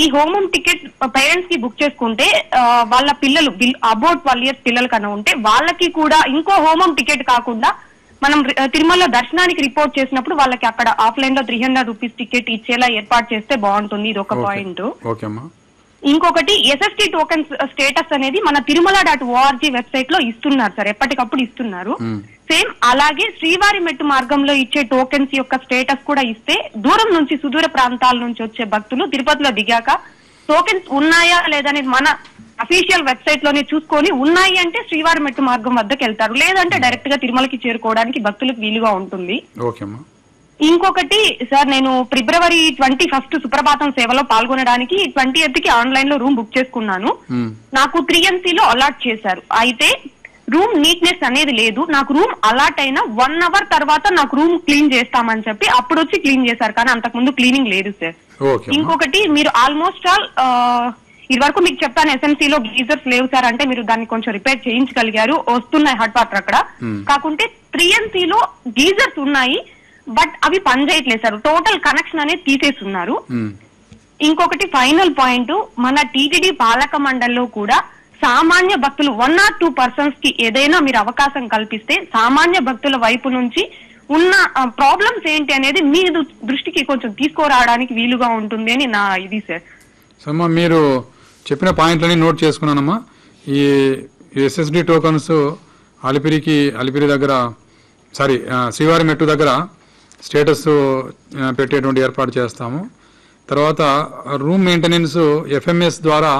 ఈ హోమం టికెట్ పేరెంట్స్ కి బుక్ చేసుకుంటే వాళ్ళ పిల్లలు అబౌట్ 12 years పిల్లల కన్నా ఉంటే వాళ్ళకి కూడా ఇంకో హోమం టికెట్ కాకుండా మనం తిరుమల దర్శనానికి రిపోర్ట్ చేసినప్పుడు వాళ్ళకి అక్కడ ఆఫ్లైన్ లో 300 రూపీస్ టికెట్ ఇచ్చేలా ఏర్పాటు చేస్తే బాగుంటుంది. ఇది ఒక పాయింట్. ఇంకొకటి ఎస్ఎస్టీ టోకెన్స్ స్టేటస్ అనేది మన తిరుమల.org వెబ్సైట్ లో ఇస్తున్నారు సార్, ఎప్పటికప్పుడు ఇస్తున్నారు. సేమ్ అలాగే శ్రీవారి మెట్టు మార్గంలో ఇచ్చే టోకెన్స్ యొక్క స్టేటస్ కూడా ఇస్తే దూరం నుంచి సుదూర ప్రాంతాల నుంచి వచ్చే భక్తులు తిరుపతిలో దిగాక టోకెన్స్ ఉన్నాయా లేదనేది మన అఫీషియల్ వెబ్సైట్ లోనే చూసుకొని ఉన్నాయి అంటే శ్రీవారి మెట్టు మార్గం వద్దకు వెళ్తారు, లేదంటే డైరెక్ట్ గా తిరుమలకి చేరుకోవడానికి భక్తులకు వీలుగా ఉంటుంది. ఇంకొకటి సార్, నేను ఫిబ్రవరి 21 సుప్రభాతం సేవలో పాల్గొనడానికి 20th కి ఆన్లైన్ లో రూమ్ బుక్ చేసుకున్నాను. నాకు 3NC లో అలాట్ చేశారు. అయితే రూమ్ నీట్నెస్ అనేది లేదు. నాకు రూమ్ అలాట్ అయిన 1 hour తర్వాత నాకు రూమ్ క్లీన్ చేస్తామని చెప్పి అప్పుడు వచ్చి క్లీన్ చేశారు, కానీ అంతకు ముందు క్లీనింగ్ లేదు సార్. ఇంకొకటి, మీరు ఆల్మోస్ట్ ఆల్ ఇది వరకు మీకు చెప్పాను SMC లో గీజర్స్ లేవు సార్ అంటే మీరు దాన్ని కొంచెం రిపేర్ చేయించగలిగారు, వస్తున్నాయి హాట్ వాటర్ అక్కడ. కాకుంటే 3NC లో గీజర్స్ ఉన్నాయి, బట్ అవి పనిచేయట్లేదు సార్. టోటల్ కనెక్షన్ అనేది తీసేస్తున్నారు. ఇంకొకటి ఫైనల్ పాయింట్, మన టీటీడీ పాలక మండలిలో కూడా సామాన్య భక్తులు 1 or 2 persons కి ఏదైనా మీరు అవకాశం కల్పిస్తే సామాన్య భక్తుల వైపు నుంచి ఉన్న ప్రాబ్లమ్స్ ఏంటి అనేది మీ దృష్టికి కొంచెం తీసుకురావడానికి వీలుగా ఉంటుంది అని నా ఇది సార్. సమ్మా, మీరు చెప్పిన పాయింట్లన్నీ నోట్ చేసుకున్నానమ్మా. ఈ SSD టోకన్స్ అలిపిరి దగ్గర శ్రీవారి మెట్టు దగ్గర స్టేటస్ పెట్టేటువంటి ఏర్పాటు చేస్తాము. తర్వాత రూమ్ మెయింటెనెన్స్ FMS ద్వారా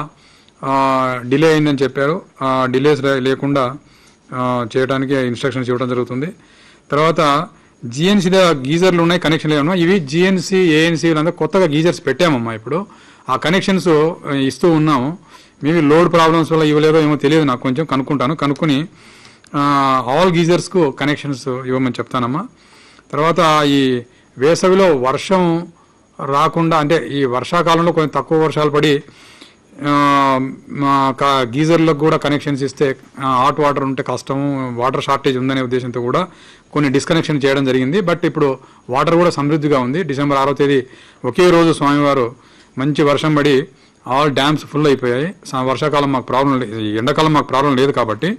డిలే అయిందని చెప్పారు. డిలేస్ లేకుండా చేయడానికి ఇన్స్ట్రక్షన్స్ ఇవ్వడం జరుగుతుంది. తర్వాత GNC గీజర్లు ఉన్నాయి, కనెక్షన్లు ఏమన్నా ఇవి GNC ANC వీళ్ళంతా కొత్తగా గీజర్స్ పెట్టామమ్మా. ఇప్పుడు ఆ కనెక్షన్స్ ఇస్తూ ఉన్నాము. మేబీ లోడ్ ప్రాబ్లమ్స్ వల్ల ఇవ్వలేదో ఏమో తెలియదు, నాకు కొంచెం కనుక్కుని ఆల్ గీజర్స్కు కనెక్షన్స్ ఇవ్వమని చెప్తానమ్మా. తర్వాత ఈ వేసవిలో వర్షం రాకుండా, అంటే ఈ వర్షాకాలంలో కొంచెం తక్కువ వర్షాలు పడి గీజర్లకు కూడా కనెక్షన్స్ ఇస్తే హాట్ వాటర్ ఉంటే కష్టము, వాటర్ షార్టేజ్ ఉందనే ఉద్దేశంతో కూడా కొన్ని డిస్కనెక్షన్ చేయడం జరిగింది. బట్ ఇప్పుడు వాటర్ కూడా సమృద్ధిగా ఉంది. డిసెంబర్ 6వ తేదీ ఒకే రోజు స్వామివారు మంచి వర్షం పడి ఆల్ డ్యామ్స్ ఫుల్ అయిపోయాయి. వర్షాకాలం మాకు ప్రాబ్లం లేదు, ఎండాకాలం మాకు ప్రాబ్లం లేదు. కాబట్టి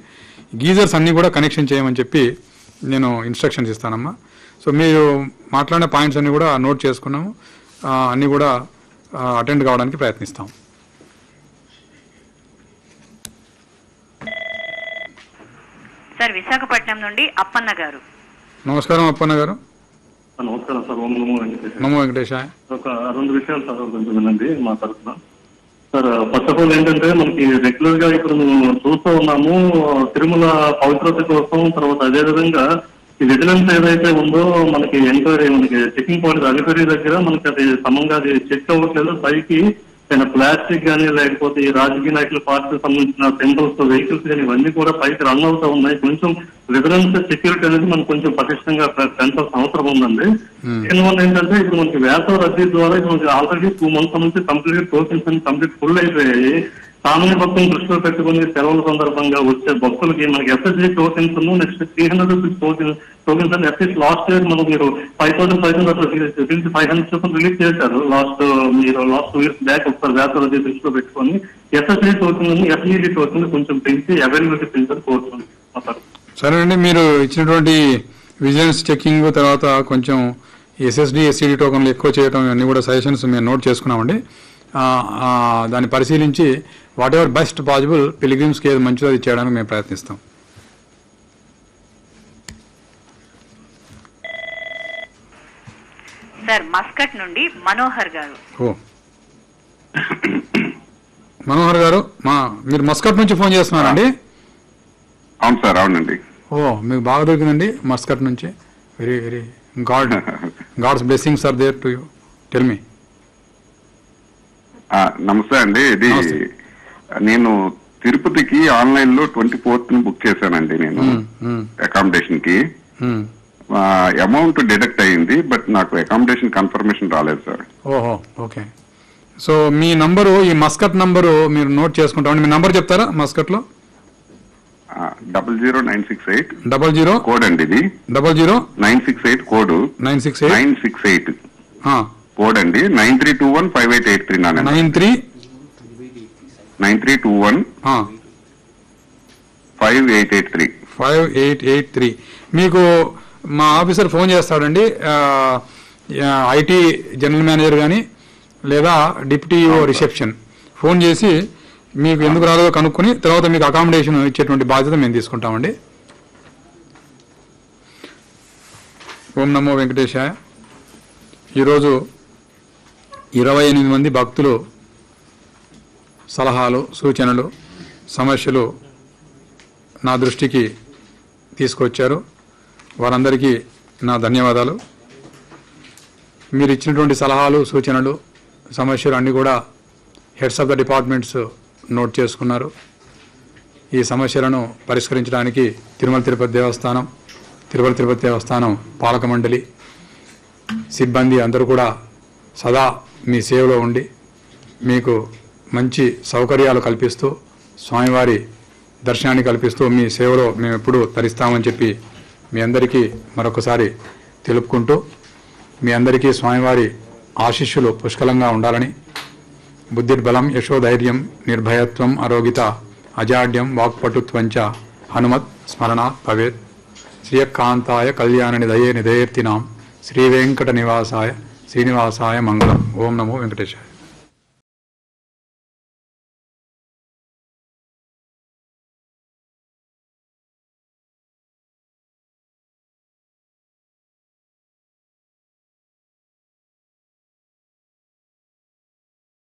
గీజర్స్ అన్నీ కూడా కనెక్షన్ చేయమని చెప్పి నేను ఇన్స్ట్రక్షన్స్ ఇస్తానమ్మా. సో మీరు మాట్లాడిన పాయింట్స్ అన్నీ కూడా నోట్ చేసుకున్నాము, అన్నీ కూడా అటెండ్ కావడానికి ప్రయత్నిస్తాం. సార్, విశాఖపట్నం నుండి అప్పన్న గారు. నమస్కారం అప్పన్న గారు. నమస్కారం సార్. ఓం నమో వెంకటేశాయ. నమో వెంకటేశాయ. ఒక 2 విషయాలు సార్ కొంచెం వినండి మా తరఫున. సార్, ఫస్ట్ ఆఫ్ ఆల్ ఏంటంటే మనకి రెగ్యులర్ గా ఇప్పుడు చూస్తూ ఉన్నాము తిరుమల పవిత్రత కోసం. తర్వాత అదేవిధంగా ఈ విజిలెన్స్ ఏదైతే ఉందో మనకి ఎంక్వైరీ, మనకి చెకింగ్ పాయింట్ అలిపిరి దగ్గర మనకి అది సమంగా అది చెక్ అవ్వట్లేదు. పైకి ప్లాస్టిక్ కానీ లేకపోతే ఈ రాజకీయ నాయకుల పార్టీకి సంబంధించిన సింబల్స్, వెహికల్స్ కానీ ఇవన్నీ కూడా పైకి రన్ అవుతా ఉన్నాయి. కొంచెం విజిలెన్స్ సెక్యూరిటీ అనేది మనకు కొంచెం పటిష్టంగా పెంచాల్సిన అవసరం ఉందండి. దీనివల్ల ఏంటంటే ఇప్పుడు మనకి వేసవ రద్దీ ద్వారా మనకి ఆల్రెడీ 2 months నుంచి కంప్లీట్ టోకెన్స్ అని కంప్లీట్ ఫుల్ అయిపోయాయి. సామాన్య భక్తులను దృష్టిలో పెట్టుకుని సెలవుల సందర్భంగా వచ్చే భక్తులకి మనకి SSD tokens next 300 rupees tokens అని అట్లీస్ట్ లాస్ట్ ఇయర్ మనం మీరు 5,500 చొప్పున రిలీజ్ చేశారు. లాస్ట్ 2 years బ్యాక్ ఒకసారి వేసవ రద్దీ దృష్టిలో పెట్టుకుని SSD టోకెన్ FED టోకెన్ కొంచెం పెంచి అవైలబిలిటీ పెంచాలని కోరుతున్నాను. సరే అండి, మీరు ఇచ్చినటువంటి విజిలెన్స్ చెకింగ్ తర్వాత కొంచెం SSD SCD టోకన్లు ఎక్కువ చేయడం ఇవన్నీ కూడా సజెషన్స్ మేము నోట్ చేసుకున్నామండి. దాన్ని పరిశీలించి వాట్ ఎవర్ బెస్ట్ పాసిబుల్ పిలిగ్రిమ్స్కి ఏది మంచిదో అది చేయడానికి మేము ప్రయత్నిస్తాం. సార్, మస్కట్ నుండి మనోహర్ గారు. మనోహర్ గారు, మీరు మస్కట్ నుంచి ఫోన్ చేస్తున్నారండి? అవును సార్, అవునండి. మీకు బాగా దొరికిందండి మస్కట్ నుంచి. Very very god's blessings are there to you. Tell me. నమస్తే అండి. ఇది నేను తిరుపతికి ఆన్లైన్ లో 24th బుక్ చేశానండి నేను అకామిడేషన్ కి. అమౌంట్ డిడక్ట్ అయింది, బట్ నాకు అకామిడేషన్ కన్ఫర్మేషన్ రాలేదు సార్. ఓహో, ఓకే. సో మీ నంబరు, ఈ మస్కట్ నంబరు మీరు నోట్ చేసుకుంటామండి. మీ నంబర్ చెప్తారా మస్కట్ లో? 00968 00 కోడ్ అండి. ఇది 00968 కోడ్ 968 కోడ్ అండి. 93215883 9321 5883. మీకు మా ఆఫీసర్ ఫోన్ చేస్తాడండి, ఐటీ జనరల్ మేనేజర్ కానీ లేదా డిప్యూటీ రిసెప్షన్ ఫోన్ చేసి మీకు ఎందుకు రాలేదో కనుక్కొని తర్వాత మీకు అకామిడేషన్ ఇచ్చేటువంటి బాధ్యత మేము తీసుకుంటామండి. ఓం నమో వెంకటేశాయ. ఈరోజు 28 మంది భక్తులు సలహాలు, సూచనలు, సమస్యలు నా దృష్టికి తీసుకొచ్చారు. వారందరికీ నా ధన్యవాదాలు. మీరు ఇచ్చినటువంటి సలహాలు, సూచనలు, సమస్యలు అన్నీ కూడా heads of the departments note చేసుకున్నారు. ఈ సమస్యలను పరిష్కరించడానికి తిరుమల తిరుపతి దేవస్థానం పాలక మండలి సిబ్బంది అందరూ కూడా సదా మీ సేవలో ఉండి మీకు మంచి సౌకర్యాలు కల్పిస్తూ, స్వామివారి దర్శనాన్ని కల్పిస్తూ మీ సేవలో మేము ఎప్పుడూ తరిస్తామని చెప్పి మీ అందరికీ మరొకసారి తెలుపుకుంటూ, మీ అందరికీ స్వామివారి ఆశీస్సులు పుష్కలంగా ఉండాలని, బుద్ధిర్బలం యశోధైర్యం నిర్భయత్వం అరోగిత అజాడ్యం వాక్పటుత్వంచ హనుమత్ స్మరణాత్ భవేత్. శ్రీయకాంతాయ కళ్యాణ నిధయే నిధయేర్తినాం శ్రీవేంకట నివాసాయ శ్రీనివాసాయ మంగళం. ఓం నమో వెంకటేశాయ.